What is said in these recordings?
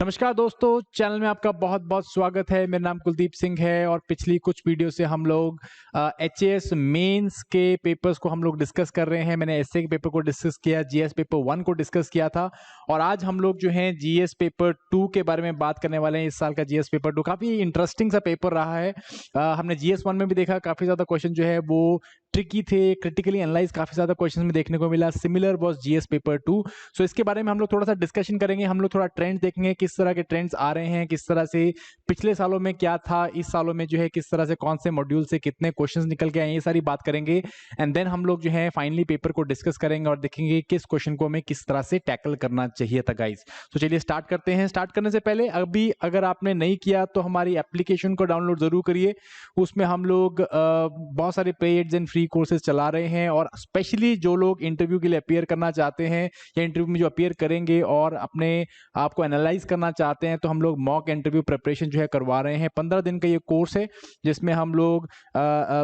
नमस्कार दोस्तों, चैनल में आपका बहुत बहुत स्वागत है। मेरा नाम कुलदीप सिंह है और पिछली कुछ वीडियो से हम लोग एचएएस मेंस के पेपर्स को हम लोग डिस्कस कर रहे हैं। मैंने एसए के पेपर को डिस्कस किया, जीएस पेपर 1 को डिस्कस किया था और आज हम लोग जो हैं जीएस पेपर 2 के बारे में बात करने वाले हैं। इस साल का जीएस पेपर 2 काफ़ी इंटरेस्टिंग सा पेपर रहा है। हमने जीएस 1 में भी देखा, काफ़ी ज़्यादा क्वेश्चन जो है वो ट्रिकी थे, क्रिटिकली एनालाइज काफ़ी ज़्यादा क्वेश्चन में देखने को मिला। Similar was GS paper 2। सो इसके बारे में हम लोग थोड़ा सा डिस्कशन करेंगे। हम लोग थोड़ा ट्रेंड्स देखेंगे, किस तरह के ट्रेंड्स आ रहे हैं, किस तरह से पिछले सालों में क्या था, इस सालों में जो है किस तरह से कौन से मॉड्यूल से कितने क्वेश्चंस निकल के आए, ये सारी बात करेंगे। एंड देन हम लोग जो है फाइनली पेपर को डिस्कस करेंगे और देखेंगे किस क्वेश्चन को हमें किस तरह से टैकल करना चाहिए था गाइस। तो चलिए स्टार्ट करते हैं। स्टार्ट करने से पहले अभी अगर आपने नहीं किया तो हमारी एप्लीकेशन को डाउनलोड जरूर करिए। उसमें हम लोग बहुत सारे पेड्स एंड फ्री कोर्सेज चला रहे हैं और स्पेशली जो लोग इंटरव्यू के लिए अपियर करना चाहते हैं या इंटरव्यू में जो अपियर करेंगे और अपने आप को एनालाइज करना चाहते हैं, तो हम लोग मॉक इंटरव्यू प्रिपरेशन जो है करवा रहे हैं। 15 दिन का ये कोर्स है जिसमें हम लोग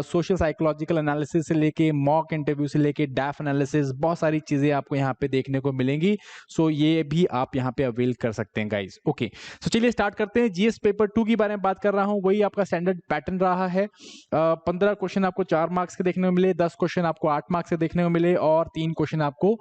सोशल साइकोलॉजिकल एनालिसिस से लेके मॉक इंटरव्यू से लेके डैफ एनालिसिस, बहुत सारी चीजें आपको यहाँ पे देखने को मिलेंगी। सो ये भी आप यहाँ पे अवेल कर सकते हैं गाइज। ओके, सो चलिए स्टार्ट करते हैं। जीएस पेपर 2 के बारे में बात कर रहा हूँ। वही आपका स्टैंडर्ड पैटर्न रहा है। 15 क्वेश्चन आपको 4 मार्क्स के देखने को मिले, 10 क्वेश्चन आपको 8 मार्क्स के देखने को मिले और 3 क्वेश्चन आपको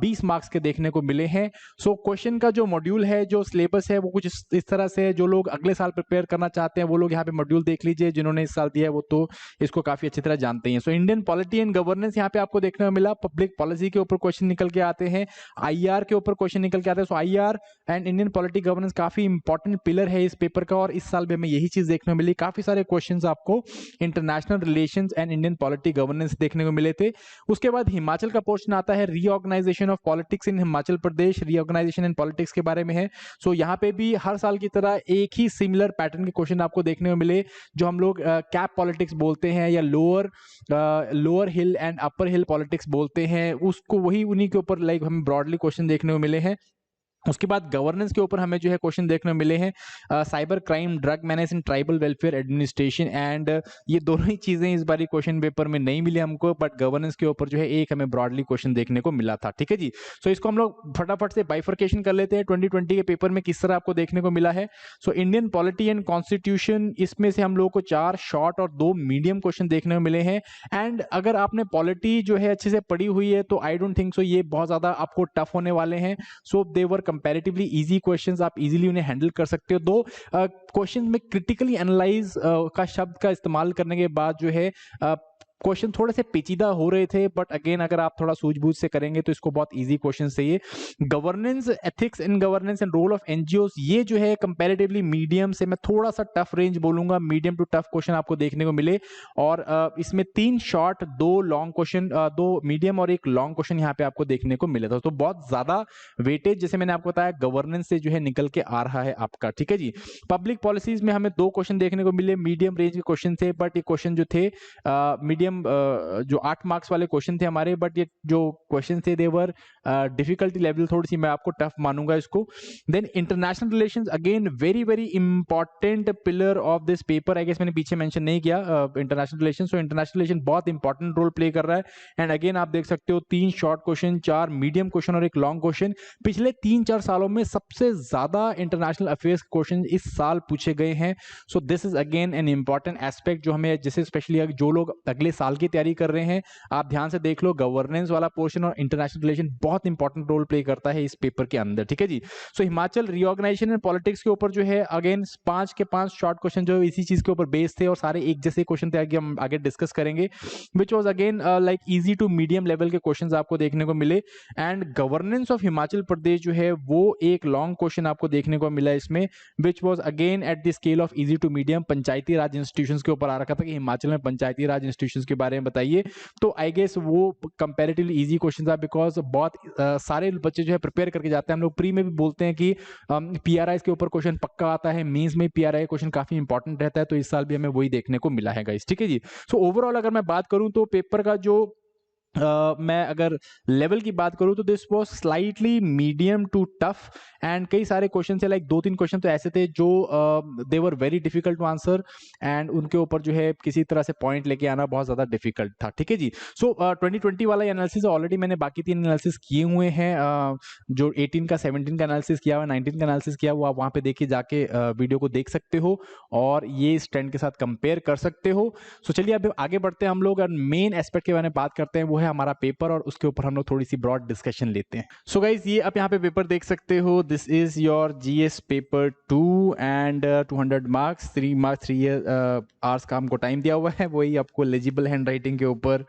20 मार्क्स के देखने को मिले हैं। सो क्वेश्चन का जो मॉड्यूल है, जो सिलेबस है, वो कुछ इस तरह से है। जो लोग अगले साल प्रिपेयर करना चाहते हैं वो लोग यहाँ पे मॉड्यूल देख लीजिए। जिन्होंने इस साल दिया है वो तो इसको काफी अच्छी तरह जानते हैं। So Indian polity and governance यहाँ पे आपको देखने को मिला। पब्लिक पॉलिसी के ऊपर क्वेश्चन निकल के आते हैं, आईआर के ऊपर क्वेश्चन निकल के आते हैं। So IR and Indian polity governance काफी इंपॉर्टेंट पिलर है इस पेपर का और इस साल भी हमें यही चीज देखने को मिली। काफी सारे क्वेश्चन आपको international relations and Indian polity governance देखने को मिले थे। उसके बाद हिमाचल का पोर्शन आता है, reorganisation of politics in Himachal Pradesh, reorganisation and politics के बारे में है। सो यहाँ पे भी हर साल की तरह एक ही सिमिलर पैटर्न के क्वेश्चन आपको देखने को मिले। जो हम लोग कैप पॉलिटिक्स बोलते हैं या lower hill and upper hill politics बोलते हैं, उसको वही उन्हीं के ऊपर लाइक हमें ब्रॉडली क्वेश्चन देखने को मिले हैं। उसके बाद गवर्नेंस के ऊपर हमें जो है क्वेश्चन देखने को मिले हैं, cyber crime, drug management, tribal welfare administration. And ये दोनों ही चीजें इस बारी क्वेश्चन पेपर में नहीं मिली हमको, बट गवर्नेंस के ऊपर जो है एक हमें ब्रॉडली क्वेश्चन देखने को मिला था। ठीक है जी। सो इसको हम लोग फटाफट से बाइफर्केशन कर लेते हैं। 2020 के पेपर में किस तरह आपको देखने को मिला है। So Indian polity and constitution, इसमें से हम लोग को 4 शॉर्ट और 2 मीडियम क्वेश्चन देखने को मिले हैं। एंड अगर आपने पॉलिटी जो है अच्छे से पढ़ी हुई है तो आई डोंट थिंक सो ये बहुत ज्यादा आपको टफ होने वाले हैं। सो दे वर कंपैरेटिवली इजी क्वेश्चंस, आप इजीली उन्हें हैंडल कर सकते हो। दो क्वेश्चन में क्रिटिकली एनालाइज का शब्द का इस्तेमाल करने के बाद जो है क्वेश्चन थोड़े से पेचीदा हो रहे थे, बट अगेन अगर आप थोड़ा सूझबूझ से करेंगे तो इसको बहुत इजी क्वेश्चन से ये governance, ethics in governance and role of NGOs, ये जो है कंपैरेटिवली मीडियम से मैं थोड़ा सा टफ रेंज बोलूंगा, मीडियम टू टफ क्वेश्चन आपको देखने को मिले। और इसमें 3 शॉर्ट, 2 लॉन्ग क्वेश्चन, 2 मीडियम और 1 लॉन्ग क्वेश्चन यहाँ पे आपको देखने को मिले था। तो बहुत ज्यादा वेटेज जैसे मैंने आपको बताया गवर्नेंस से जो है निकल के आ रहा है आपका। ठीक है जी। पब्लिक पॉलिसीज में हमें 2 क्वेश्चन देखने को मिले, मीडियम रेंज के क्वेश्चन थे, बट ये क्वेश्चन जो थे मीडियम जो 8 मार्क्स वाले क्वेश्चन थे हमारे, बट ये जो क्वेश्चन थे देवर डिफिकल्टी लेवल थोड़ी सी मैं आपको टफ मानूंगा इसको। Then international relations, again very very important pillar of this paper. I guess मैंने पीछे मेंशन नहीं किया international relations. So international relation बहुत इंपॉर्टेंट रोल प्ले कर रहा है। एंड अगेन आप देख सकते हो 3 शॉर्ट क्वेश्चन, 4 मीडियम क्वेश्चन और 1 लॉन्ग क्वेश्चन। पिछले 3-4 सालों में सबसे ज्यादा इंटरनेशनल अफेयर्स क्वेश्चन इस साल पूछे गए हैं। सो this is again an important aspect जो हमें, जैसे स्पेशली जो लोग अगले साल की तैयारी कर रहे हैं, आप ध्यान से देख लो, गवर्नेंस वाला पोर्शन और इंटरनेशनल रिलेशन बहुत इंपॉर्टेंट रोल प्ले करता है इस पेपर के अंदर। ठीक है जी। सो हिमाचल रीऑर्गेनाइजेशन एंड पॉलिटिक्स के ऊपर जो है अगेन 5 के 5 शॉर्ट क्वेश्चन जो इसी चीज के ऊपर बेस्ड थे और सारे एक जैसे क्वेश्चन थे, आगे हम आगे डिस्कस करेंगे, which was again like easy to medium level के क्वेश्चंस आपको देखने को मिले। And governance of Himachal Pradesh जो है वो एक लॉन्ग क्वेश्चन आपको देखने को मिला इसमें, which was again at the scale of easy to medium. Panchayati Raj institutions के ऊपर आ रखा था कि हिमाचल में पंचायती राज इंस्टीट्यूशंस के बारे में बताइए। तो आई गेस वो कंपैरेटिवली इजी क्वेश्चन था, बिकॉज बहुत सारे बच्चे जो है प्रिपेयर करके जाते हैं। हम लोग प्री में भी बोलते हैं कि पीआरआई के ऊपर क्वेश्चन पक्का आता है, मेंस में पीआरआई क्वेश्चन काफी इंपॉर्टेंट रहता है, तो इस साल भी हमें वही देखने को मिला है गाइस। ठीक है जी। सो ओवरऑल अगर मैं बात करूं तो पेपर का जो मैं अगर लेवल की बात करूँ तो this was slightly medium to tough एंड कई सारे क्वेश्चन थे, लाइक 2-3 क्वेश्चन तो ऐसे थे जो they were very difficult to answer and उनके ऊपर जो है किसी तरह से पॉइंट लेके आना बहुत ज़्यादा डिफिकल्ट था। ठीक है जी। सो 2020 वाला एनालिसिस ऑलरेडी मैंने बाकी 3 एनालिसिस किए हुए हैं, जो 18 का 17 का एनालिसिस किया हुआ, 19 का एनालिसिस किया हुआ, आप वहाँ पे देखिए जाके वीडियो को देख सकते हो और ये इस ट्रेंड के साथ कंपेयर कर सकते हो। सो चलिए अब आगे बढ़ते हैं हम लोग और मेन एस्पेक्ट के बारे में बात करते हैं, वो है हमारा पेपर और उसके ऊपर हम लोग थोड़ी सी ब्रॉड डिस्कशन लेते हैं। सो गाइज ये आप यहाँ पे पेपर देख सकते हो, this is your GS paper 2 and 200 marks, 3 marks 3 hours का हमको टाइम दिया हुआ है। वही आपको लेजिबल हैंड राइटिंग के ऊपर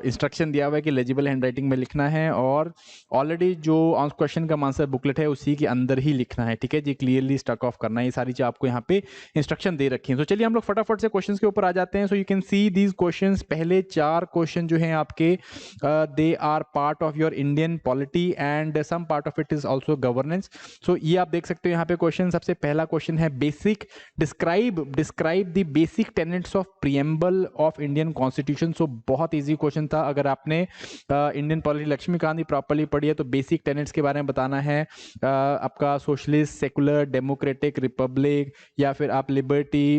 इंस्ट्रक्शन दिया हुआ है कि लेजिबल हैंड राइटिंग में लिखना है और ऑलरेडी जो क्वेश्चन का आंसर बुकलेट है उसी के अंदर ही लिखना है। ठीक है जी, क्लियरली स्टक ऑफ करना है, ये सारी चीज आपको यहाँ पे इंस्ट्रक्शन दे रखी है। तो चलिए हम लोग फटाफट से क्वेश्चंस के ऊपर आ जाते हैं। So you can see these questions, पहले 4 क्वेश्चन जो हैं आपके they are part of your Indian polity and some part of it is also governance. सो ये आप देख सकते हो यहाँ पे क्वेश्चन। सबसे पहला क्वेश्चन है basic describe the basic tenets of preamble of Indian constitution. So बहुत ईजी क्वेश्चन था, अगर आपने इंडियन पॉलिटी लक्ष्मीकांत प्रॉपर्ली पढ़ी है तो बेसिक टेनेट्स के बारे में बताना है। आपका सोशलिस्ट, सेकुलर, डेमोक्रेटिक, रिपब्लिक या फिर आप लिबर्टी,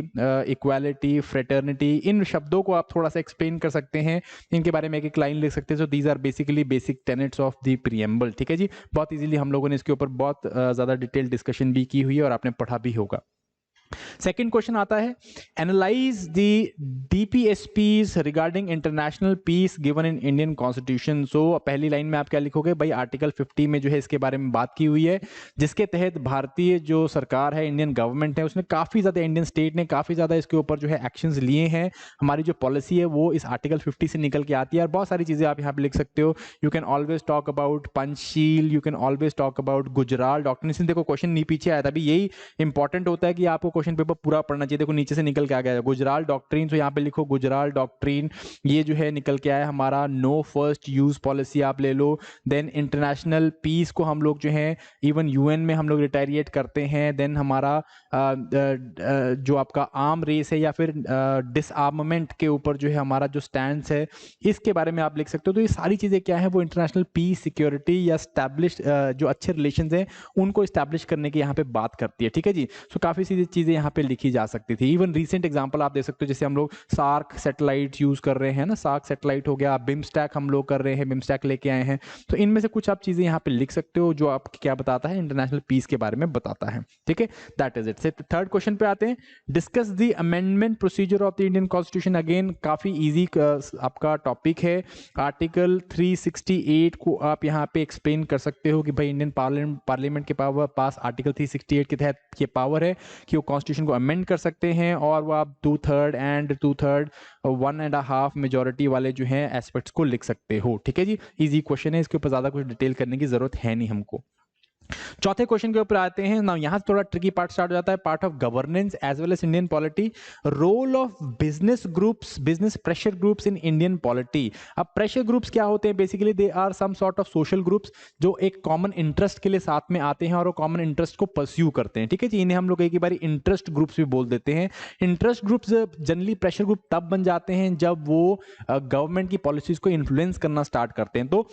इक्वालिटी, फ्रेटर्निटी, इन शब्दों को आप थोड़ा सा एक्सप्लेन कर सकते हैं, इनके बारे में एक लाइन लिख सकते हैं। So these are basically basic tenets of the preamble. ठीक है जी, बहुत इजीली हम लोगों ने इसके ऊपर बहुत ज़्यादा डिटेल डिस्कशन भी की हुई है और आपने पढ़ा भी होगा। सेकेंड क्वेश्चन आता है analyse the DPSPs regarding international peace given in Indian constitution. So पहली लाइन में आप क्या लिखोगे भाई, आर्टिकल 50 में जो है इसके बारे में बात की हुई है, जिसके तहत भारतीय जो सरकार है, इंडियन गवर्नमेंट है, उसने काफी ज्यादा, इंडियन स्टेट ने काफी ज्यादा इसके ऊपर जो है एक्शंस लिए हैं। हमारी जो पॉलिसी है वो इस आर्टिकल 50 से निकल के आती है और बहुत सारी चीजें आप यहाँ पे लिख सकते हो। You can always talk about Panchsheel, you can always talk about Gujral doctrine. देखो क्वेश्चन नहीं पीछे आया था, अभी यही इंपॉर्टेंट होता है कि आपको क्वेश्चन पेपर पूरा पढ़ना चाहिए। देखो नीचे से निकल के आ गया गुजराल डॉक्ट्रिन, तो यहाँ पे लिखो गुजराल डॉक्ट्रिन, ये जो है निकल के आया हमारा नो फर्स्ट यूज पॉलिसी, आप ले लो। देन इंटरनेशनल पीस को हम लोग जो है इवन यूएन में हम लोग रिटेरिएट करते हैं। देन हमारा जो आपका आर्म रेस है या फिर डिसआर्ममेंट के ऊपर जो है हमारा जो स्टैंड है, इसके बारे में आप लिख सकते हो। तो ये सारी चीजें क्या है, वो इंटरनेशनल पीस, सिक्योरिटी या स्टैब्लिश जो अच्छे रिलेशंस हैं उनको स्टैब्लिश करने की यहाँ पे बात करती है। ठीक है जी, सो काफी सी चीजें यहाँ पे लिखी जा सकती थी। इवन रीसेंट एग्जांपल आप देख सकते हो, जैसे हम लोग सार्क सैटेलाइट यूज कर रहे हैं ना, सार्क सैटेलाइट हो गया, बिमस्टैक हम लोग कर रहे हैं, बिमस्टैक लेके आए हैं। तो इनमें से कुछ आप चीजें यहाँ पे लिख सकते हो जो आपकी क्या बताता है, इंटरनेशनल पीस के बारे में बताता है। ठीक है, that is it. Third question पे आते हैं, discuss the amendment procedure of the Indian constitution. Again काफी इजी आपका टॉपिक है। आर्टिकल 368 को आप यहाँ पे एक्सप्लेन कर सकते हो कि भाई इंडियन पार्लियामेंट के पास आर्टिकल 368 के तहत ये पावर है कि वो कॉन्स्टिट्यूशन को अमेंड कर सकते हैं और वो आप 2/3 एंड 2/3 1.5 मेजोरिटी वाले जो हैं एस्पेक्ट्स को लिख सकते हो। ठीक है जी, इजी क्वेश्चन है, इसके ऊपर ज्यादा कुछ डिटेल करने की जरूरत है नहीं हमको। चौथे क्वेश्चन के ऊपर आते हैं ना, यहां से थोड़ा ट्रिकी पार्ट स्टार्ट हो जाता है, part of governance as well as Indian polity, role of business groups, business pressure groups in Indian polity. अब प्रेशर ग्रुप्स क्या होते हैं, basically they are some sort of social groups जो एक common interest के लिए साथ में आते हैं और वो कॉमन इंटरेस्ट को परस्यू करते हैं। ठीक है जी, इन्हें हम लोग एक ही बार इंटरेस्ट ग्रुप्स भी बोल देते हैं। Interest groups generally pressure group तब बन जाते हैं जब वो गवर्नमेंट की पॉलिसीज को इन्फ्लुएंस करना स्टार्ट करते हैं। तो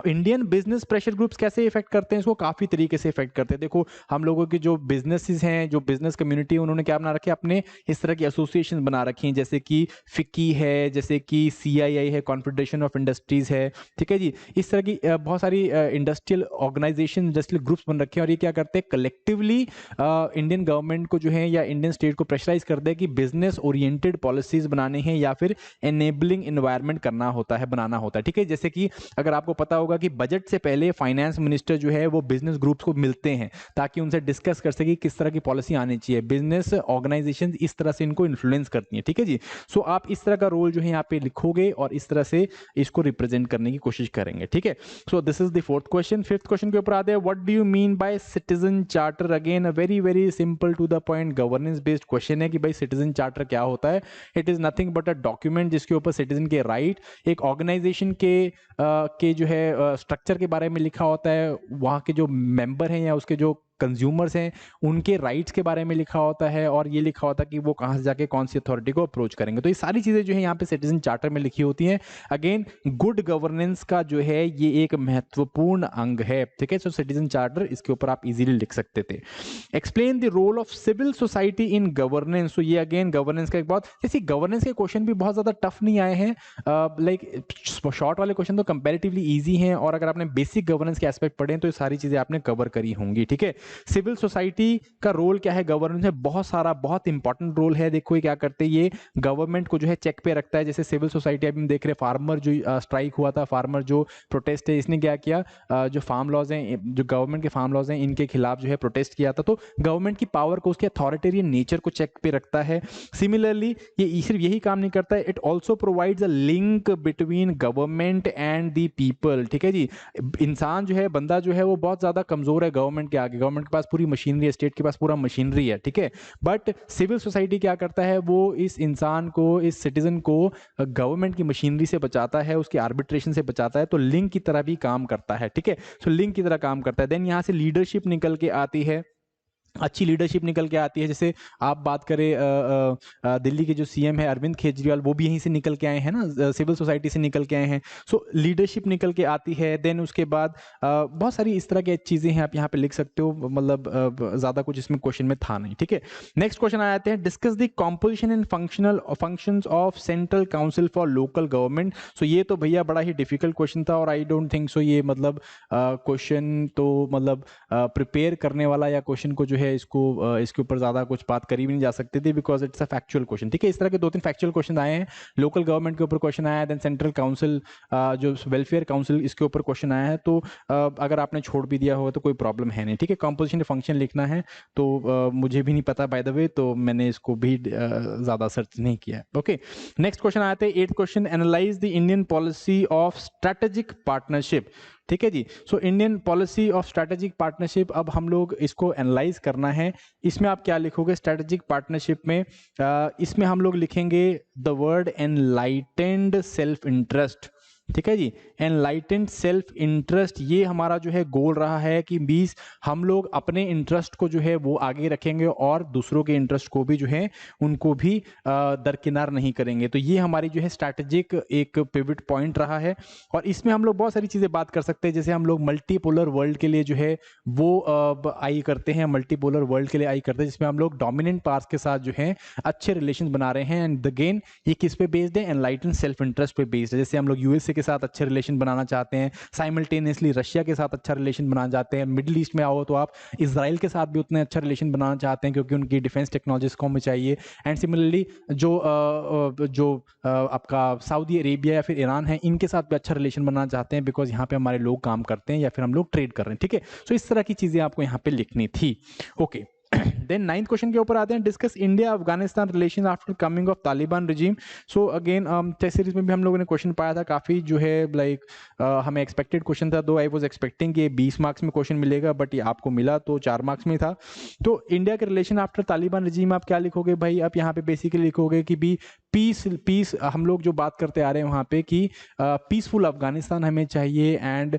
इंडियन बिजनेस प्रेशर ग्रुप्स कैसे इफेक्ट करते हैं, इसको काफी तरीके से इफेक्ट करते हैं। देखो हम लोगों की जो बिजनेसेस हैं, जो बिजनेस कम्युनिटी, उन्होंने क्या बना रखे, अपने इस तरह की एसोसिएशन बना रखी हैं, जैसे कि फिक्की है, जैसे कि सीआईआई है, कॉन्फेडरेशन ऑफ इंडस्ट्रीज है। ठीक है जी, इस तरह की बहुत सारी इंडस्ट्रियल ऑर्गेनाइजेशन, इंडस्ट्रियल ग्रुप्स बन रखे हैं और ये क्या करते हैं, कलेक्टिवली इंडियन गवर्नमेंट को जो है या इंडियन स्टेट को प्रेशराइज करते हैं कि बिजनेस ओरिएंटेड पॉलिसीज बनाने हैं या फिर एनेबलिंग एनवायरनमेंट करना होता है, बनाना होता है। ठीक है, जैसे कि अगर आपको पता होगा कि बजट से पहले फाइनेंस मिनिस्टर जो है वो बिजनेस ग्रुप्स को मिलते हैं ताकि उनसे डिस्कस कर सके किस तरह की पॉलिसी आनी चाहिए। बिजनेस ऑर्गेनाइजेशन इस तरह से इनको इन्फ्लुएंस करती हैं। ठीक है जी, सो आप इस तरह का रोल जो है यहाँ पे लिखोगे और इस तरह से इसको रिप्रेजेंट करने की कोशिश करेंगे। ठीक है, so this is the fourth question. Fifth question के ऊपर आते हैं, what do you mean by citizen charter. Again a very very simple to the point governance based question है कि भाई सिटीजन चार्टर क्या होता है। It is nothing but a document जिसके ऊपर सिटीजन के राइट, एक ऑर्गेनाइजेशन के जो है स्ट्रक्चर के बारे में लिखा होता है, वहाँ के जो मेंबर हैं या उसके जो कंज्यूमर्स हैं उनके राइट्स के बारे में लिखा होता है, और ये लिखा होता है कि वो कहाँ से जाके कौन सी अथॉरिटी को अप्रोच करेंगे। तो ये सारी चीज़ें जो है यहाँ पे सिटीजन चार्टर में लिखी होती हैं। अगेन गुड गवर्नेंस का जो है ये एक महत्वपूर्ण अंग है, ठीक है। सो सिटीजन चार्टर इसके ऊपर आप इजीली लिख सकते थे। Explain the role of civil society in governance. तो ये अगेन गवर्नेंस का एक बहुत, जैसे गवर्नेंस के क्वेश्चन भी बहुत ज़्यादा टफ नहीं आए हैं, लाइक शॉर्ट वाले क्वेश्चन तो कंपैरेटिवली इजी हैं, और अगर आपने बेसिक गवर्नेंस के एस्पेक्ट पढ़े तो ये सारी चीज़ें आपने कवर करी होंगी, ठीक है। सिविल सोसाइटी का रोल क्या है गवर्नेंस में? बहुत सारा, बहुत इंपॉर्टेंट रोल है। देखो ये क्या करते हैं, ये गवर्नमेंट को जो है चेक पे रखता है। जैसे सिविल सोसाइटी अभी हम देख रहे हैं, फार्मर जो स्ट्राइक हुआ था, फार्मर जो प्रोटेस्ट है, इसने क्या किया, जो फार्म लॉज हैं, जो गवर्नमेंट के फार्म लॉज हैं, इनके खिलाफ जो है प्रोटेस्ट किया था। तो गवर्नमेंट की पावर को, उसके अथॉरिटेरियन नेचर को चेक पे रखता है। सिमिलरली ये सिर्फ यही काम नहीं करता है, it also provides a link between government and the people, ठीक है जी। इंसान जो है, बंदा जो है, वो बहुत ज्यादा कमजोर है गवर्नमेंट के आगे। गवर्नमेंट के पास पूरी मशीनरी है, स्टेट के पास पूरा मशीनरी है, ठीक है। बट सिविल सोसाइटी क्या करता है, वो इस इंसान को, इस सिटीजन को गवर्नमेंट की मशीनरी से बचाता है, उसके आर्बिट्रेशन से बचाता है। तो लिंक की तरह भी काम करता है, ठीक है। सो लिंक की तरह काम करता है। देन यहाँ से लीडरशिप निकल के आती है, अच्छी लीडरशिप निकल के आती है। जैसे आप बात करें दिल्ली के जो सीएम है अरविंद केजरीवाल, वो भी यहीं से निकल के आए हैं ना, सिविल सोसाइटी से निकल के आए हैं। सो लीडरशिप निकल के आती है। देन उसके बाद बहुत सारी इस तरह की चीज़ें हैं, आप यहाँ पे लिख सकते हो। मतलब ज़्यादा कुछ इसमें क्वेश्चन में था नहीं, ठीक है। नेक्स्ट क्वेश्चन आ जाते हैं, discuss the composition and functions of central council for local government. So ये तो भैया बड़ा ही डिफिकल्ट क्वेश्चन था, और आई डोंट थिंक सो ये मतलब क्वेश्चन तो मतलब प्रिपेयर करने वाला या क्वेश्चन को जो है इसको इसके ऊपर ज्यादा कुछ बात करी भी नहीं जा सकती थी, because it's a factual question, ठीक है। इस तरह के 2-3 फैक्चुअल क्वेश्चन आए हैं। लोकल गवर्नमेंट के ऊपर क्वेश्चन आया है, देन सेंट्रल काउंसिल, जो वेलफेयर काउंसिल, इसके ऊपर क्वेश्चन आया है। तो अगर आपने छोड़ भी दिया होगा तो कोई प्रॉब्लम है नहीं, ठीक है। कॉम्पोजिशन फंक्शन लिखना है, तो मुझे भी नहीं पता बाय द वे, तो मैंने इसको भी ज्यादा सर्च नहीं किया। ओके, नेक्स्ट क्वेश्चन आते हैं 8th question, analyse the Indian policy of strategic partnership, ठीक है जी। So Indian policy of strategic partnership, अब हम लोग इसको एनालाइज करना है। इसमें आप क्या लिखोगे स्ट्रेटेजिक पार्टनरशिप में? इसमें हम लोग लिखेंगे the word enlightened self interest, ठीक है जी। एनलाइटेंड सेल्फ इंटरेस्ट, ये हमारा जो है गोल रहा है कि 20 हम लोग अपने इंटरेस्ट को जो है वो आगे रखेंगे, और दूसरों के इंटरेस्ट को भी जो है उनको भी दरकिनार नहीं करेंगे। तो ये हमारी जो है स्ट्रैटेजिक एक पिवट पॉइंट रहा है। और इसमें हम लोग बहुत सारी चीजें बात कर सकते हैं। जैसे हम लोग मल्टीपोलर वर्ल्ड के लिए जो है वो आई करते हैं, मल्टीपोलर वर्ल्ड के लिए आई करते हैं, जिसमें हम लोग डोमिनेंट पावर्स के साथ जो है अच्छे रिलेशन बना रहे हैं। एंड अगेन ये किस पे बेस्ड है? एनलाइटेंड सेल्फ इंटरेस्ट पे बेस्ड है। जैसे हम लोग यूएसए के साथ अच्छे रिलेशन बनाना चाहते हैं, साइमल्टेनियसली रशिया के साथ अच्छा रिलेशन बनाना चाहते हैं। मिडिल ईस्ट में आओ तो आप इजराइल के साथ भी उतने अच्छा रिलेशन बनाना चाहते हैं, क्योंकि उनकी डिफेंस टेक्नोलॉजीज को हमें चाहिए। एंड सिमिलरली जो आपका सऊदी अरेबिया या फिर ईरान है, इनके साथ भी अच्छा रिलेशन बनाना चाहते हैं, बिकॉज यहाँ पे हमारे लोग काम करते हैं या फिर हम लोग ट्रेड कर रहे हैं, ठीक है। सो इस तरह की चीजें आपको यहाँ पे लिखनी थी। ओके, देन 9th क्वेश्चन के ऊपर आते हैं, discuss India Afghanistan relation after coming of Taliban regime. So again test series में भी हम लोगों ने क्वेश्चन पाया था, काफी जो है लाइक हमें एक्सपेक्टेड क्वेश्चन था। दो आई वाज एक्सपेक्टिंग कि 20 मार्क्स में क्वेश्चन मिलेगा, बट ये आपको मिला तो 4 मार्क्स में था। तो इंडिया के रिलेशन आफ्टर तालिबान रिजीम आप क्या लिखोगे भाई? आप यहाँ पे बेसिकली लिखोगे कि भी पीस हम लोग जो बात करते आ रहे हैं वहाँ पे कि पीसफुल अफगानिस्तान हमें चाहिए, एंड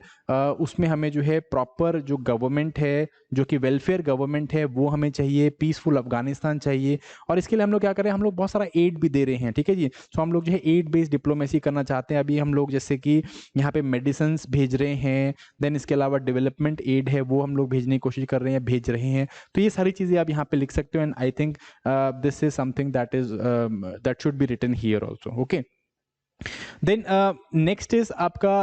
उसमें हमें जो है प्रॉपर जो गवर्नमेंट है, जो कि वेलफेयर गवर्नमेंट है, वो हमें चाहिए, पीसफुल अफगानिस्तान चाहिए। और इसके लिए हम लोग क्या कर रहे हैं? हम लोग बहुत सारा एड भी दे रहे हैं, ठीक है जी। सो हम लोग जो है एड बेस्ड डिप्लोमेसी करना चाहते हैं। अभी हम लोग जैसे कि यहाँ पे मेडिसिन भेज रहे हैं, देन इसके अलावा डेवलपमेंट एड है वो हम लोग भेजने की कोशिश कर रहे हैं, भेज रहे हैं। तो ये सारी चीज़ें आप यहाँ पे लिख सकते हो, and I think this is something that should be written here also. Okay, then next is आपका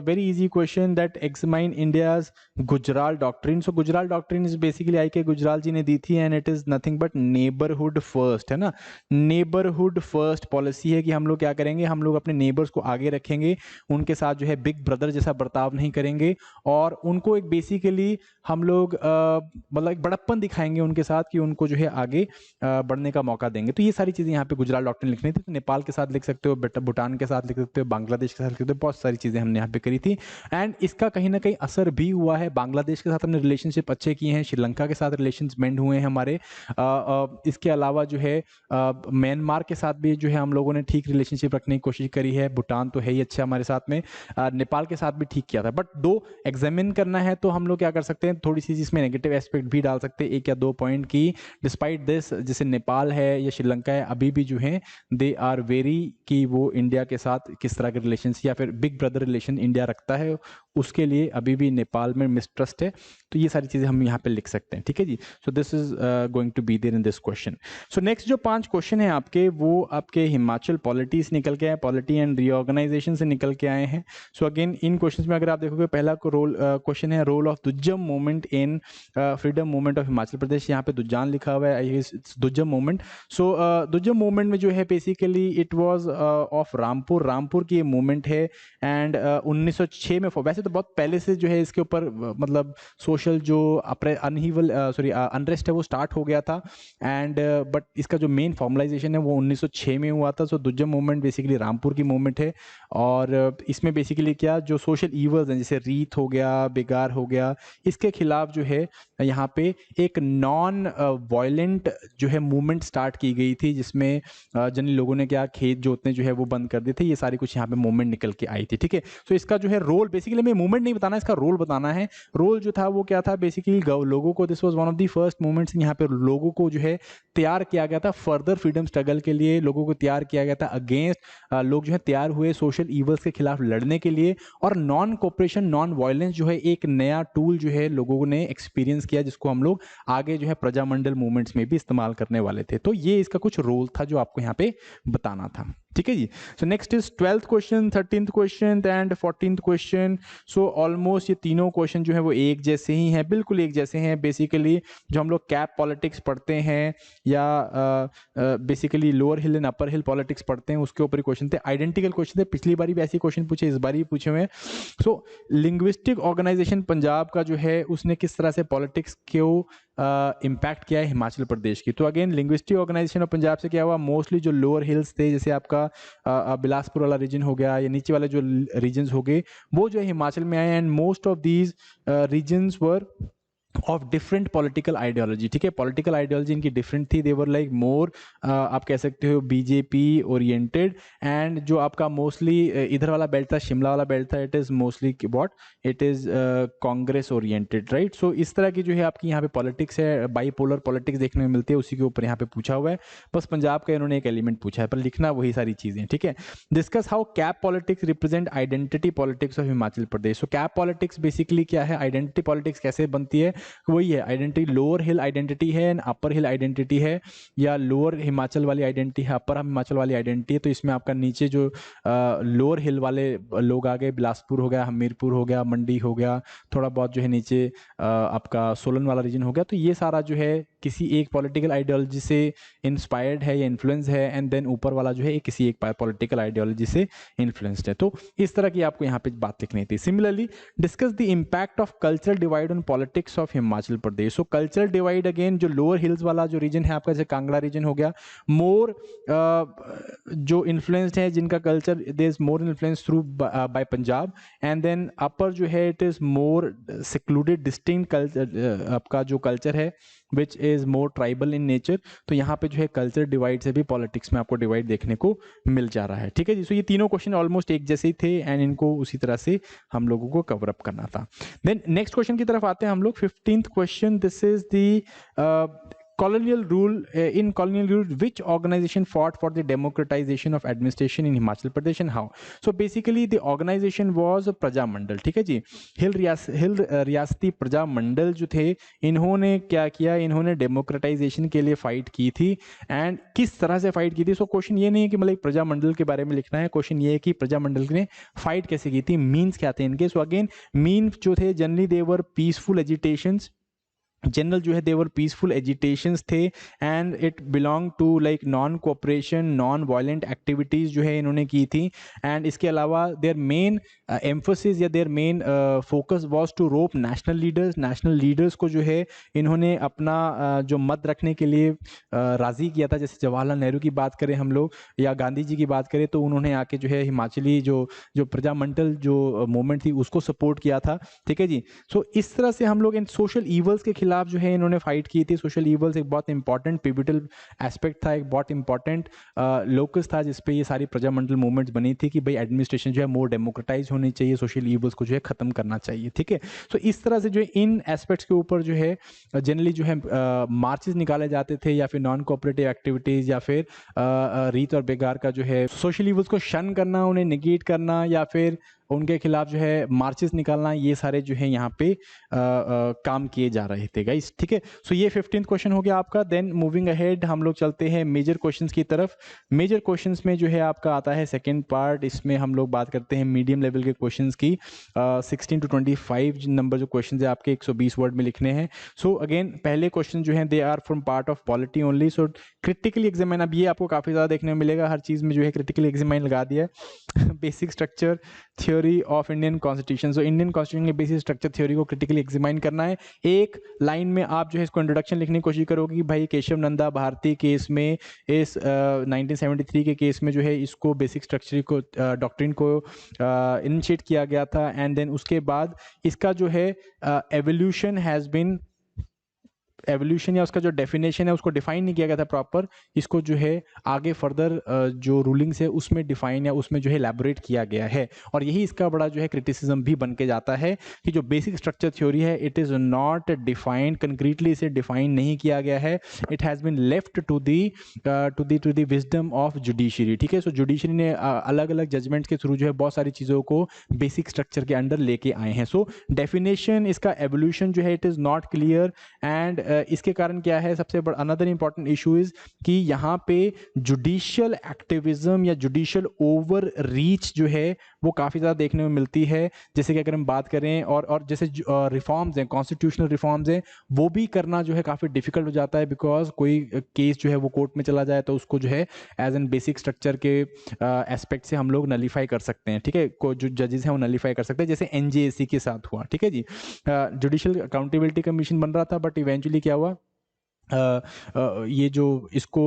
very easy question that examine India's Gujral doctrine. So Gujral doctrine is basically I के गुजराल जी ने दी थी, and it is nothing but neighbourhood first, है ना। Neighbourhood first policy है कि हम लोग क्या करेंगे? हम लोग अपने नेबर्स को आगे रखेंगे, उनके साथ जो है बिग ब्रदर जैसा बर्ताव नहीं करेंगे, और उनको एक बेसिकली हम लोग मतलब एक बड़प्पन दिखाएंगे उनके साथ, कि उनको जो है आगे बढ़ने का मौका देंगे। तो ये सारी चीजें यहाँ पे गुजराल डॉक्ट्रिन लिखनी थी। तो नेपाल के साथ लिख सकते हो, भूटान भूटान के साथ लिख सकते हो, बांग्लादेश के साथ लिख सकते हो, बहुत सारी चीज़ें हमने यहाँ पे करी थी। एंड इसका कहीं ना कहीं असर भी हुआ है, बांग्लादेश के साथ हमने रिलेशनशिप अच्छे किए हैं, श्रीलंका के साथ रिलेशंस मेंड हुए हैं हमारे। इसके अलावा जो है म्यांमार के साथ भी जो है हम लोगों ने ठीक रिलेशनशिप रखने की कोशिश करी है, भूटान तो है ही अच्छा हमारे साथ में, नेपाल के साथ भी ठीक किया था। बट दो एग्जामिन करना है तो हम लोग क्या कर सकते हैं, थोड़ी सी इसमें नेगेटिव एस्पेक्ट भी डाल सकते हैं, 1 या 2 पॉइंट की डिस्पाइट दिस, जैसे नेपाल है या श्रीलंका है, अभी भी जो है दे आर वेरी कि वो इंडिया के साथ किस तरह के रिलेशन या फिर बिग ब्रदर रिलेशन इंडिया रखता है, उसके लिए अभी भी नेपाल में मिसट्रस्ट है। तो ये सारी चीज़ें हम यहाँ पे लिख सकते हैं, ठीक है जी। So this is going to be there in this question. So next जो 5 क्वेश्चन है आपके, वो आपके हिमाचल पॉलिटी से निकल के आए, पॉलिटी एंड रीऑर्गेनाइजेशन से निकल के आए हैं। सो अगेन इन क्वेश्चंस में अगर आप देखोगे, पहला क्वेश्चन है role of Dujam movement in freedom movement of Himachal Pradesh. यहाँ पे दुज्जान लिखा हुआ है, दुज्जम मूवमेंट। सो दुज्जम मूवमेंट में जो है basically it was of Rampur की ये मूवमेंट है। एंड 1906 में, वैसे तो बहुत पहले से जो है इसके ऊपर मतलब सोशल जो अनरेस्ट है वो स्टार्ट हो गया था। एंड बट इसका जो मेन फॉर्मलाइजेशन है वो 1906 में हुआ था। सो दुज्जम मूवमेंट बेसिकली रामपुर की मूवमेंट है। और इसमें बेसिकली क्या, जो सोशल ईवल्स हैं जैसे रीत हो गया, बेगार हो गया, इसके खिलाफ जो है यहाँ पे एक नॉन वायलेंट जो है मूवमेंट स्टार्ट की गई थी, जिसमें जनरली लोगों ने क्या, खेत जोतने जो है वो बंद कर दिए थे। ये सारी कुछ यहाँ पे मूवमेंट निकल के आई थी, ठीक है। सो इसका जो है रोल, बेसिकली मैं मूवमेंट नहीं बताना, इसका रोल बताना है। रोल जो था वो क्या था, बेसिकली लोगों को, this was one of the first movements, यहाँ पे लोगों को जो है तैयार किया गया था फर्दर फ्रीडम स्ट्रगल के लिए, लोगों को तैयार किया गया था अगेंस्ट, लोग जो है तैयार हुए सोशल ईवल्स के खिलाफ लड़ने के लिए। और नॉन कोऑपरेशन, नॉन वायलेंस जो है एक नया टूल जो है लोगों ने एक्सपीरियंस किया, जिसको हम लोग आगे जो है प्रजामंडल मूवमेंट्स में भी इस्तेमाल करने वाले थे। तो ये इसका कुछ रोल था जो आपको यहाँ पे बताना था, ठीक है जी। So next is 12th question, 13th question and 14th question. So almost ये तीनों क्वेश्चन जो है वो एक जैसे ही हैं, बिल्कुल एक जैसे हैं। बेसिकली जो हम लोग कैप पॉलिटिक्स पढ़ते हैं या basically lower hill and upper hill politics पढ़ते हैं, उसके ऊपर ही क्वेश्चन थे, आइडेंटिकल क्वेश्चन थे। पिछली बार भी ऐसे क्वेश्चन पूछे, इस बार ही पूछे हुए हैं। सो लिंग्विस्टिक ऑर्गेनाइजेशन पंजाब का जो है उसने किस तरह से पॉलिटिक्स को इम्पैक्ट किया है हिमाचल प्रदेश की। तो again linguistic organisation of Punjab से क्या हुआ, मोस्टली जो लोअर हिल्स थे, जैसे आपका बिलासपुर वाला रीजन हो गया या नीचे वाले जो रीजन्स हो गए, वो जो है हिमाचल में आए। And most of these regions were of different political ideology, ठीक है। पॉलिटिकल आइडियोलॉजी इनकी डिफरेंट थी, देवर लाइक मोर आप कह सकते हो बीजेपी ओरिएंटेड। एंड जो आपका मोस्टली इधर वाला बेल्ट था, शिमला वाला बेल्ट था, it is mostly what, it is Congress oriented, right. So इस तरह की जो है आपकी यहाँ पे पॉलिटिक्स है, बाईपोलर पॉलिटिक्स देखने में मिलती है, उसी के ऊपर यहाँ पे पूछा हुआ है। बस पंजाब का इन्होंने एक एलिमेंट पूछा है, पर लिखना वही सारी चीज़ें, ठीक है। Discuss how cap politics represent identity politics of Himachal Pradesh. So cap politics basically क्या है, आइडेंटिटी पॉलिटिक्स कैसे बनती है, वही है आइडेंटिटी। लोअर हिल आइडेंटिटी है एंड अपर हिल आइडेंटिटी है, या लोअर हिमाचल वाली आइडेंटिटी है, अपर हिमाचल वाली आइडेंटिटी है। तो इसमें आपका नीचे जो लोअर हिल वाले लोग आ गए, बिलासपुर हो गया, हमीरपुर हो गया, मंडी हो गया, थोड़ा बहुत जो है नीचे आपका सोलन वाला रीजन हो गया। तो ये सारा जो है किसी एक पॉलिटिकल आइडियोलॉजी से इंस्पायर्ड है या इन्फ्लुएंस है, एंड देन ऊपर वाला जो है किसी एक पॉलिटिकल आइडियोलॉजी से इन्फ्लुएंस्ड है। तो इस तरह की आपको यहाँ पे बात लिखनी थी। Similarly discuss the impact of cultural divide on politics of Himachal Pradesh. So cultural divide, again जो लोअर हिल्स वाला जो रीजन है आपका, जैसे कांगड़ा रीजन हो गया, मोर जो इन्फ्लुएंस्ड है, जिनका culture there is more influence through by Punjab. And then upper जो है it is more secluded distinct culture, आपका जो कल्चर है which is more tribal in nature. तो यहाँ पे जो है कल्चर डिवाइड से भी पॉलिटिक्स में आपको डिवाइड देखने को मिल जा रहा है, ठीक है जी। सो ये तीनों क्वेश्चन ऑलमोस्ट एक जैसे ही थे एंड इनको उसी तरह से हम लोगों को कवर अप करना था। देन नेक्स्ट क्वेश्चन की तरफ आते हैं हम लोग, 15th question. This is the colonial rule, in colonial rule which organization fought for the democratization of administration in Himachal Pradesh and how? So basically the organization was प्रजा मंडल, ठीक है जी। हिल रियासती प्रजा मंडल जो थे, इन्होंने क्या किया, इन्होंने डेमोक्रेटाइजेशन के लिए फाइट की थी। एंड किस तरह से फाइट की थी, सो क्वेश्चन ये नहीं है कि मतलब प्रजा मंडल के बारे में लिखना है, क्वेश्चन ये है कि प्रजा मंडल ने फाइट कैसे की थी, मीन्स क्या थे इनके। सो अगेन मीन्स जो थे generally their peaceful agitations, general जो है देवर पीसफुल एजिटेशंस थे and it belong to like non cooperation non violent activities जो है इन्होंने की थी। एंड इसके अलावा देयर मेन एम्फोसिस या their main focus was to rope national leaders को जो है इन्होंने अपना जो मत रखने के लिए राज़ी किया था। जैसे जवाहरलाल नेहरू की बात करें हम लोग या गांधी जी की बात करें तो उन्होंने आके जो है हिमाचली जो जो प्रजामंडल जो मूवमेंट थी उसको सपोर्ट किया था। ठीक है जी। सो इस तरह से हम लोग इन सोशल ईवल्स के खिलाफ जो है इन्होंने फाइट की थी। सोशल ईवल्स एक बहुत इंपॉर्टेंट पिविटल एस्पेक्ट था, एक बहुत इंपॉर्टेंट लोकस था जिसपे ये सारी प्रजामंडल मूवमेंट्स बनी थी कि भाई एडमिनिस्ट्रेशन जो है मोर डेमोक्रेटाइज होनी चाहिए, सोशल ईवल्स को जो है खत्म करना चाहिए। ठीक है। तो इस तरह से जो है इन एस्पेक्ट्स के ऊपर जो है जनरली जो है मार्चेस निकाले जाते थे या फिर नॉन कोऑपरेटिव एक्टिविटीज या फिर रीत और बेगार का जो है सोशल ईवल्स को शन करना, उन्हें निगेट करना या फिर उनके खिलाफ जो है मार्चेस निकालना, ये सारे जो है यहाँ पे काम किए जा रहे थे गाइस। ठीक है। सो ये 15th क्वेश्चन हो गया आपका। देन मूविंग अहेड हम लोग चलते हैं मेजर क्वेश्चंस की तरफ। मेजर क्वेश्चंस में जो है आपका आता है सेकंड पार्ट, इसमें हम लोग बात करते हैं मीडियम लेवल के क्वेश्चंस की। 16 to 25 नंबर जो क्वेश्चन है आपके 120 वर्ड में लिखने हैं। सो अगेन पहले क्वेश्चन जो है they are from part of polity only. So critically examine, अब ये आपको काफी ज्यादा देखने में मिलेगा, हर चीज में जो है क्रिटिकली एग्जामिन लगा दिया है। Basic structure theory of Indian constitution. So Indian constitution के बेसिक स्ट्रक्चर थ्योरी को क्रिटिकली एग्जामिन करना है। एक लाइन में आप जो है इसको इंट्रोडक्शन लिखने की कोशिश करोगे कि भाई केशव नंदा भारती केस में इस 1973 के केस में जो है इसको बेसिक स्ट्रक्चर को डॉक्ट्रिन को इनिशिएट किया गया था। एंड देन उसके बाद इसका जो है एवोल्यूशन या उसका जो डेफिनेशन है उसको डिफाइन नहीं किया गया था प्रॉपर, इसको जो है आगे फर्दर जो रूलिंग्स है उसमें डिफाइन या उसमें जो है एलैबोरेट किया गया है। और यही इसका बड़ा जो है क्रिटिसिज्म भी बन के जाता है कि जो बेसिक स्ट्रक्चर थ्योरी है it is not defined concretely, इसे डिफाइन नहीं किया गया है। It has been left to the wisdom of judiciary. ठीक है। सो जुडिशरी ने अलग अलग जजमेंट्स के थ्रू जो है बहुत सारी चीजों को बेसिक स्ट्रक्चर के अंडर लेके आए हैं। सो डेफिनेशन इसका एवोल्यूशन जो है it is not clear. And इसके कारण क्या है, सबसे बड़ा अनदर इंपॉर्टेंट इशू इज कि यहाँ पे जुडिशियल एक्टिविज्म या जुडिशियल ओवर रीच जो है वो काफी ज्यादा देखने में मिलती है। जैसे कि अगर हम बात करें और जैसे रिफॉर्म्स हैं, कॉन्स्टिट्यूशनल रिफॉर्म्स हैं, वो भी करना जो है काफी डिफिकल्ट हो जाता है बिकॉज कोई केस जो है वो कोर्ट में चला जाए तो उसको जो है एज एन बेसिक स्ट्रक्चर के एस्पेक्ट से हम लोग नलीफाई कर सकते हैं। ठीक है। को जो जजेस हैं वो नलीफाई कर सकते हैं, जैसे एनजेएसी के साथ हुआ। ठीक है जी। जुडिशियल अकाउंटेबिलिटी कमीशन बन रहा था बट इवेंचुअली क्या हुआ, ये जो इसको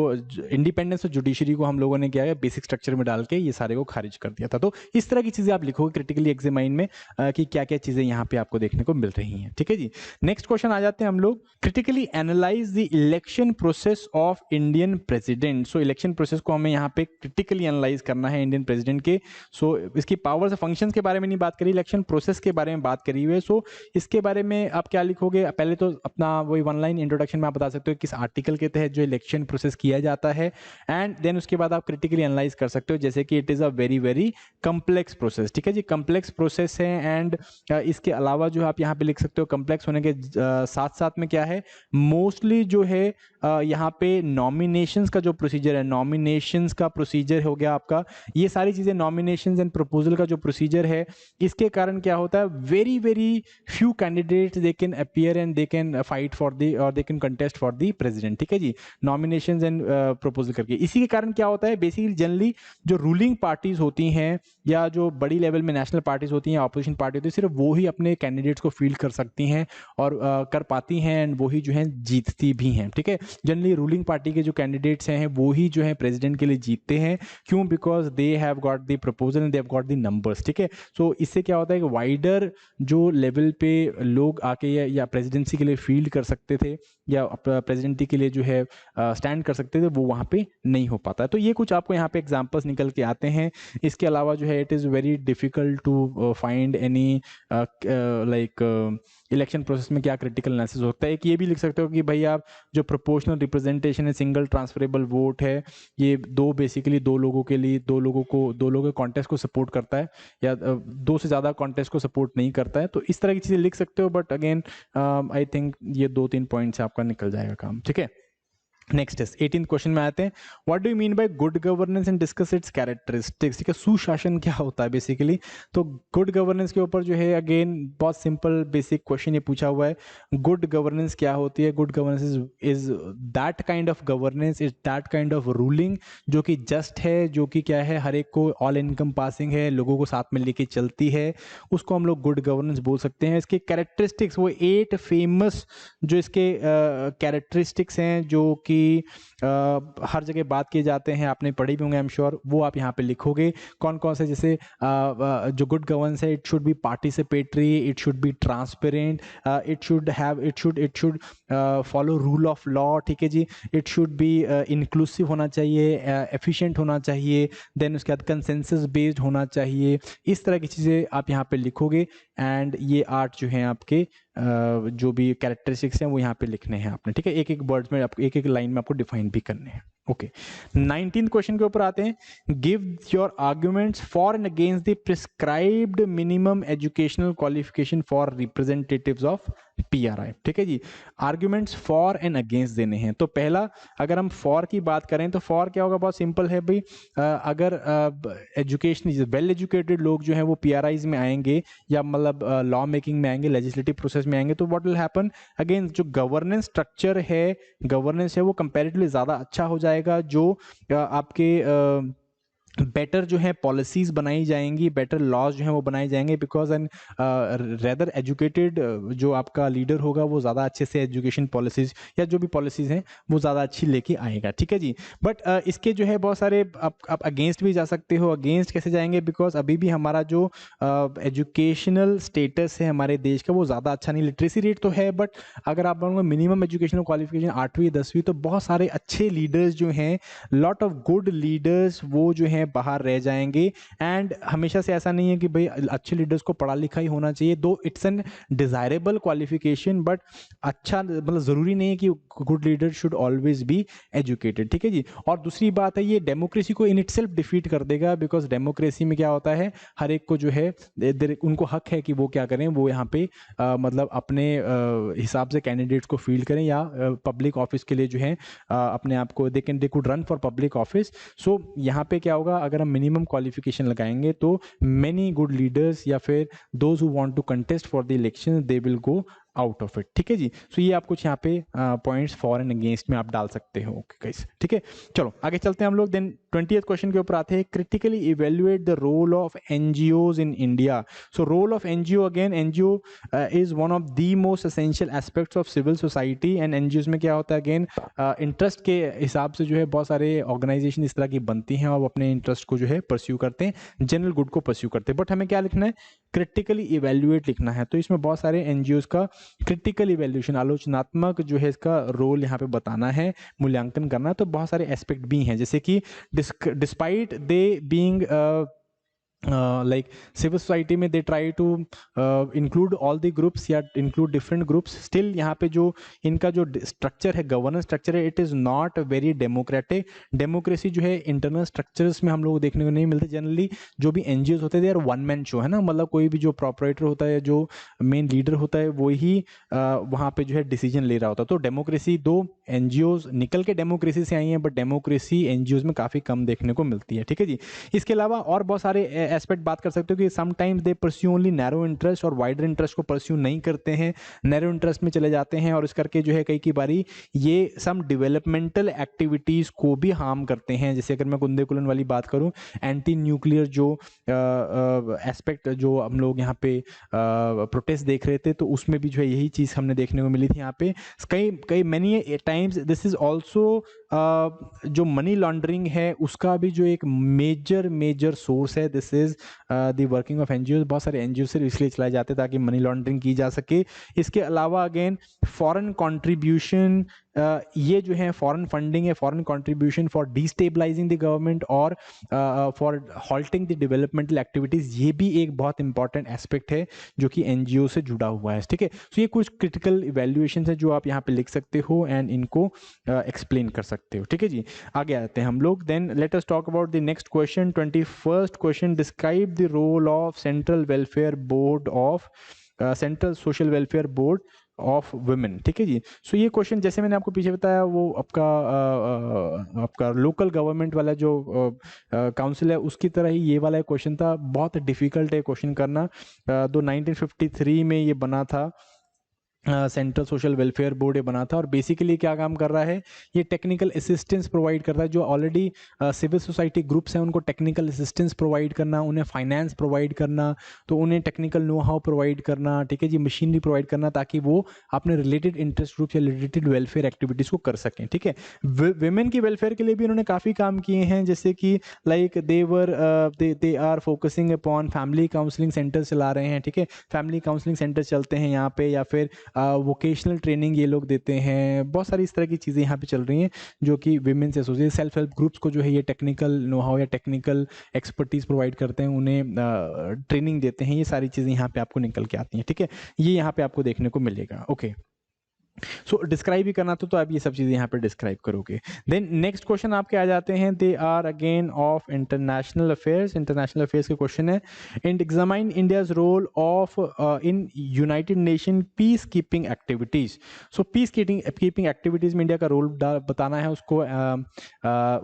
इंडिपेंडेंस ऑफ जुडिशरी को हम लोगों ने क्या है बेसिक स्ट्रक्चर में डाल के ये सारे को खारिज कर दिया था। तो इस तरह की चीजें आप लिखोगे क्रिटिकली एग्जामाइन में कि क्या क्या चीजें यहाँ पे आपको देखने को मिल रही हैं। ठीक है जी। नेक्स्ट क्वेश्चन आ जाते हैं हम लोग, critically analyse the election process of Indian president. So election process को हमें यहाँ पे क्रिटिकली एनालाइज करना है इंडियन प्रेसिडेंट के। सो इसकी पावर्स और फंक्शंस के बारे में नहीं बात करी, इलेक्शन प्रोसेस के बारे में बात करी हुई है। सो इसके बारे में आप क्या लिखोगे, पहले तो अपना वही वन लाइन इंट्रोडक्शन में आप बता सकते हो किस आर्टिकल के तहत जो इलेक्शन प्रोसेस किया जाता है। एंड देन उसके बाद आप क्रिटिकली एनालाइज कर सकते हो जैसे कि it is a very very complex process. ठीक है जी। कम्प्लेक्स प्रोसेस है। एंड इसके अलावा जो आप यहाँ पे लिख सकते हो कम्प्लेक्स होने के साथ साथ में क्या है, मोस्टली जो है यहाँ पे नॉमिनेशंस का जो प्रोसीजर है, नॉमिनेशंस का प्रोसीजर हो गया आपका, ये सारी चीजें नॉमिनेशंस एंड प्रपोजल का जो प्रोसीजर है, इसके कारण क्या होता है very very few candidates they can appear and they can fight for the और they can contest for the president. ठीक है जी। नॉमिनेशंस एंड प्रपोजल करके इसी के कारण क्या होता है, बेसिकली जनरली जो रूलिंग पार्टीज होती हैं या जो बड़ी लेवल में नेशनल पार्टीज होती हैं, अपोजिशन पार्टी होती है, सिर्फ वो ही अपने कैंडिडेट्स को फील्ड कर सकती हैं और कर पाती हैं एंड वो ही जो है जीतती भी हैं। ठीक है। जनरली रूलिंग पार्टी के जो कैंडिडेट्स हैं वो ही जो है प्रेसिडेंट के लिए जीतते हैं। क्यों? Because they have got the proposal and they have got the numbers. ठीक है। सो इससे क्या होता है कि वाइडर जो लेवल पे लोग आके या प्रेसिडेंसी के लिए फील्ड कर सकते थे या प्रेसिडेंसी के लिए जो है स्टैंड कर सकते थे, वो वहाँ पे नहीं हो पाता है। तो ये कुछ आपको यहाँ पे एग्जांपल्स निकल के आते हैं। इसके अलावा जो है it is very difficult to find any like election process में क्या क्रिटिकल एनालिसिस होता है। एक ये भी लिख सकते हो कि भाई आप जो प्रोपोर्शनल रिप्रेजेंटेशन है, सिंगल ट्रांसफरेबल वोट है, ये बेसिकली दो लोगों के कॉन्टेस्ट को सपोर्ट करता है या दो से ज़्यादा कॉन्टेस्ट को सपोर्ट नहीं करता है। तो इस तरह की चीज़ें लिख सकते हो बट अगेन आई थिंक ये 2-3 पॉइंट से आपका निकल जाएगा काम। ठीक है। नेक्स्ट इज 18th क्वेश्चन में आते हैं, what do you mean bye good governance and discuss it's characteristics. ठीक है, सुशासन क्या होता है बेसिकली। तो गुड गवर्नेंस के ऊपर जो है अगेन बहुत सिंपल बेसिक क्वेश्चन ये पूछा हुआ है, गुड गवर्नेंस क्या होती है। Good governance is that kind of governance, is that kind of ruling जो कि जस्ट है, जो कि क्या है, हर एक को ऑल इनकम पासिंग है, लोगों को साथ में लेके चलती है, उसको हम लोग गुड गवर्नेंस बोल सकते हैं। इसके कैरेक्टरिस्टिक्स, वो 8 फेमस जो इसके कैरेक्टरिस्टिक्स हैं जो कि हर जगह बात किए जाते हैं, आपने पढ़े भी होंगे आई एम श्योर, वो आप यहाँ पे लिखोगे कौन कौन से। जैसे जो गुड गवर्नेंस है, it should be participatory, it should be transparent, it should follow rule of law. ठीक है जी, इट शुड बी इंक्लूसिव होना चाहिए, एफिशिएंट होना चाहिए, देन उसके बाद कंसेंसस बेस्ड होना चाहिए। इस तरह की चीज़ें आप यहाँ पे लिखोगे एंड ये 8 जो हैं आपके जो भी कैरेक्टरिस्टिक्स हैं वो यहाँ पे लिखने हैं आपने। ठीक है, एक एक वर्ड में आपको, एक एक लाइन में आपको डिफाइन भी करने हैं। ओके, 19th क्वेश्चन के ऊपर आते हैं, give your arguments for and against the prescribed minimum educational qualification for representatives of PRI. ठीक है जी, आर्ग्यूमेंट्स फॉर एंड अगेंस्ट देने हैं। तो पहला, अगर हम फॉर की बात करें तो फॉर क्या होगा, बहुत सिंपल है भाई, अगर एजुकेशन वेल एजुकेटेड लोग जो हैं वो पीआरआईज में आएंगे या मतलब लॉ मेकिंग में आएंगे, लेजिस्लेटिव प्रोसेस में आएंगे, तो व्हाट विल हैपन, अगेन जो गवर्नेंस स्ट्रक्चर है, गवर्नेंस है वो कंपैरेटिवली ज़्यादा अच्छा हो जाएगा। जो आपके बेटर जो है पॉलिसीज बनाई जाएंगी, बेटर लॉज जो है वो बनाए जाएंगे, बिकॉज एन रेदर एजुकेटेड जो आपका लीडर होगा वो ज़्यादा अच्छे से एजुकेशन पॉलिसीज या जो भी पॉलिसीज हैं वो ज़्यादा अच्छी लेके आएगा। ठीक है जी, बट इसके जो है बहुत सारे आप अगेंस्ट भी जा सकते हो। अगेंस्ट कैसे जाएंगे, बिकॉज अभी भी हमारा जो एजुकेशनल स्टेटस है हमारे देश का वो ज़्यादा अच्छा नहीं, लिटरेसी रेट तो है, बट अगर आप बोलोगे मिनिमम एजुकेशनल क्वालिफिकेशन 8वीं 10वीं, तो बहुत सारे अच्छे लीडर्स जो हैं, लॉट ऑफ गुड लीडर्स वो जो हैं बाहर रह जाएंगे। एंड हमेशा से ऐसा नहीं है कि भाई अच्छे लीडर्स को पढ़ा लिखा ही होना चाहिए, दो it's an desirable qualification, but अच्छा मतलब जरूरी नहीं है कि good leader should always be educated. ठीक है जी, और दूसरी बात है ये डेमोक्रेसी को इन इटसेल्फ डिफीट कर देगा, बिकॉज डेमोक्रेसी में क्या होता है, हर एक को जो है उनको हक है कि वो क्या करें, वो यहाँ पे मतलब अपने हिसाब से कैंडिडेट्स को फील्ड करें या पब्लिक ऑफिस के लिए जो है अपने आप को they could run for public office. So यहाँ पे क्या होगा, अगर हम मिनिमम क्वालिफिकेशन लगाएंगे तो मेनी गुड लीडर्स या फिर those who want to contest for the election they will go out of it. ठीक है जी, सो ये आप कुछ यहाँ पे पॉइंट्स फॉर एंड अगेंस्ट में आप डाल सकते हो। ओके गाइस, ठीक है, चलो आगे चलते हैं हम लोग। देन 20th क्वेश्चन के ऊपर आते हैं, critically evaluate the role of NGOs in India. So role of NGO, again NGO is one of the most essential aspects of civil society. And NGOs में क्या होता है, अगेन इंटरेस्ट के हिसाब से जो है बहुत सारे ऑर्गेनाइजेशन इस तरह की बनती हैं और वो अपने इंटरेस्ट को जो है परस्यू करते हैं, जनरल गुड को परस्यू करते हैं। बट हमें क्या लिखना है, क्रिटिकली इवेल्युएट लिखना है। तो इसमें बहुत सारे एनजीओज का क्रिटिकल इवेल्यूशन, आलोचनात्मक जो है इसका रोल यहाँ पे बताना है, मूल्यांकन करना है। तो बहुत सारे एस्पेक्ट भी हैं, जैसे कि despite they being like civil society में they try to include all the groups या include different groups, still यहाँ पे जो इनका जो स्ट्रक्चर है, गवर्नेंस स्ट्रक्चर है, it is not very democratic. Democracy जो है इंटरनल स्ट्रक्चर्स में हम लोग को देखने को नहीं मिलते। जनरली जो भी एनजीओज होते हैं they are one man show, है ना, मतलब कोई भी जो प्रोपराइटर होता है, जो मेन लीडर होता है, वो ही वहाँ पे जो है डिसीजन ले रहा होता है। तो डेमोक्रेसी, दो एनजीओज निकल के डेमोक्रेसी से आई हैं, बट डेमोक्रेसी एनजीओज में काफ़ी कम देखने को मिलती है। ठीक है जी, इसके अलावा और बहुत सारे एस्पेक्ट बात कर सकते हो कि sometimes they pursue only narrow interest और वाइडर इंटरेस्ट को परस्यू नहीं करते हैं, नैरो इंटरेस्ट में चले जाते हैं, और इस करके जो है कई बारी ये सम डेवलपमेंटल एक्टिविटीज को भी हार्म करते हैं। जैसे अगर मैं कुंदे-कुलन वाली बात करूं, एंटी न्यूक्लियर जो एस्पेक्ट जो हम लोग यहाँ पे प्रोटेस्ट देख रहे थे, तो उसमें भी जो है यही चीज़ हमने देखने को मिली थी यहाँ पे। कई many times this is also जो मनी लॉन्ड्रिंग है उसका भी जो एक मेजर सोर्स है, this is the working of NGO. बहुत सारे एनजीओ से इसलिए चलाए जाते हैं ताकि मनी लॉन्ड्रिंग की जा सके। इसके अलावा अगेन फॉरेन कंट्रीब्यूशन, ये जो है फॉरेन फंडिंग है, foreign contribution for destabilising the government और for halting the developmental activities, ये भी एक बहुत इंपॉर्टेंट एस्पेक्ट है जो कि एनजीओ से जुड़ा हुआ है। ठीक है, सो ये कुछ क्रिटिकल इवैल्यूएशन है जो आप यहाँ पे लिख सकते हो एंड इनको एक्सप्लेन कर सकते हो। ठीक है जी, आगे आते हैं हम लोग। Then let us talk about the next question, 21st question, describe the role of central welfare board of central social welfare board of women, ठीक है जी। सो ये क्वेश्चन जैसे मैंने आपको पीछे बताया वो आपका लोकल गवर्नमेंट वाला जो काउंसिल है उसकी तरह ही ये वाला क्वेश्चन था। बहुत डिफिकल्ट है क्वेश्चन करना। 1953 में ये बना था, सेंट्रल सोशल वेलफेयर बोर्ड ये बना था। और बेसिकली क्या काम कर रहा है, ये टेक्निकल असिस्टेंस प्रोवाइड करता है। जो ऑलरेडी सिविल सोसाइटी ग्रुप्स हैं उनको टेक्निकल असिस्टेंस प्रोवाइड करना, उन्हें फाइनेंस प्रोवाइड करना, तो उन्हें टेक्निकल नो हाउ प्रोवाइड करना, ठीक है जी, मशीनरी प्रोवाइड करना, ताकि वो अपने रिलेटेड इंटरेस्ट ग्रुप या रिलेटेड वेलफेयर एक्टिविटीज़ को कर सकें, ठीक है। वेमेन की वेलफेयर के लिए भी उन्होंने काफ़ी काम किए हैं, जैसे कि like they are focusing upon family counselling centre चला रहे हैं, ठीक है। फैमिली काउंसलिंग सेंटर चलते हैं यहाँ पे, या फिर वोकेशनल ट्रेनिंग ये लोग देते हैं। बहुत सारी इस तरह की चीज़ें यहाँ पे चल रही हैं जो कि विमेन से एसोसिएट सेल्फ हेल्प ग्रुप्स को जो है ये टेक्निकल नो हाउ या टेक्निकल एक्सपर्टीज़ प्रोवाइड करते हैं, उन्हें ट्रेनिंग देते हैं। ये सारी चीज़ें यहाँ पे आपको निकल के आती हैं, ठीक है। ये यहाँ पे आपको देखने को मिलेगा। ओके, सो डिस्क्राइब भी करना तो आप ये सब चीज़ें यहाँ पे डिस्क्राइब करोगे। देन नेक्स्ट क्वेश्चन आपके आ जाते हैं, they are again of international affairs. International affairs के क्वेश्चन है, and examine India's role of in United Nation peace keeping activities. So peace keeping activities में इंडिया का रोल बताना है, उसको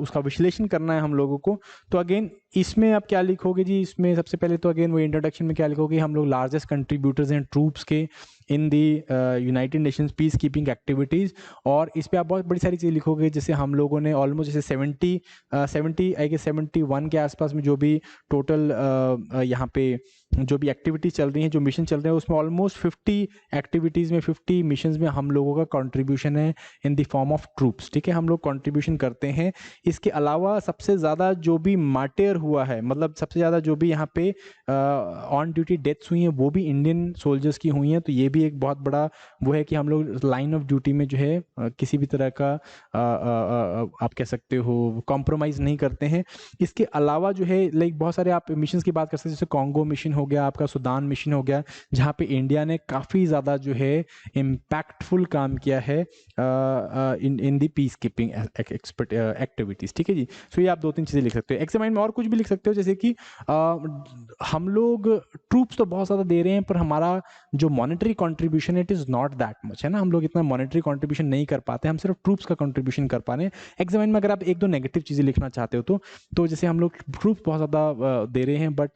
उसका विश्लेषण करना है हम लोगों को। तो अगेन इसमें आप क्या लिखोगे जी, इसमें सबसे पहले तो अगेन वो इंट्रोडक्शन में क्या लिखोगे, हम लोग लार्जेस्ट कंट्रीब्यूटर्स हैं ट्रूप्स के in the United Nations peace keeping activities. और इस पे आप बहुत बड़ी सारी चीज़ लिखोगे, जैसे हम लोगों ने ऑलमोस्ट जैसे 70 आई गेस 71 के आसपास में जो भी टोटल यहाँ पे जो भी एक्टिविटीज़ चल रही हैं, जो मिशन चल रहे हैं, उसमें ऑलमोस्ट 50 एक्टिविटीज़ में 50 मिशंस में हम लोगों का कंट्रीब्यूशन है in the form of troops, ठीक है। हम लोग कंट्रीब्यूशन करते हैं। इसके अलावा सबसे ज़्यादा जो भी मार्टियर हुआ है, मतलब सबसे ज़्यादा जो भी यहाँ पे ऑन ड्यूटी डेथ्स हुई हैं वो भी इंडियन सोल्जर्स की हुई हैं। तो ये भी एक बहुत बड़ा वो है कि हम लोग लाइन ऑफ ड्यूटी में जो है किसी भी तरह का आप कह सकते हो कॉम्प्रोमाइज़ नहीं करते हैं। इसके अलावा जो है लाइक बहुत सारे आप मिशंस की बात कर सकते हैं, जैसे कॉन्गो मिशन हो गया, आपका सूडान मिशन हो गया, जहाँ पे इंडिया ने काफ़ी ज़्यादा जो है इम्पैक्टफुल काम किया है इन दी पीस कीपिंग एक्टिविटीज़, ठीक है जी। सो ये आप 2-3 चीज़ें लिख सकते हो। एग्जामाइन में और कुछ भी लिख सकते हो, जैसे कि हम लोग ट्रूप्स तो बहुत ज़्यादा दे रहे हैं, पर हमारा जो monetary contribution it is not that much, है ना। हम लोग इतना मॉनेटरी कंट्रीब्यूशन नहीं कर पाते, हम सिर्फ ट्रूप्स का कंट्रीब्यूशन कर पा रहे हैं। एग्जामाइन में अगर आप 1-2 नेगेटिव चीज़ें लिखना चाहते हो तो जैसे हम लोग ट्रूप्स बहुत ज़्यादा दे रहे हैं, बट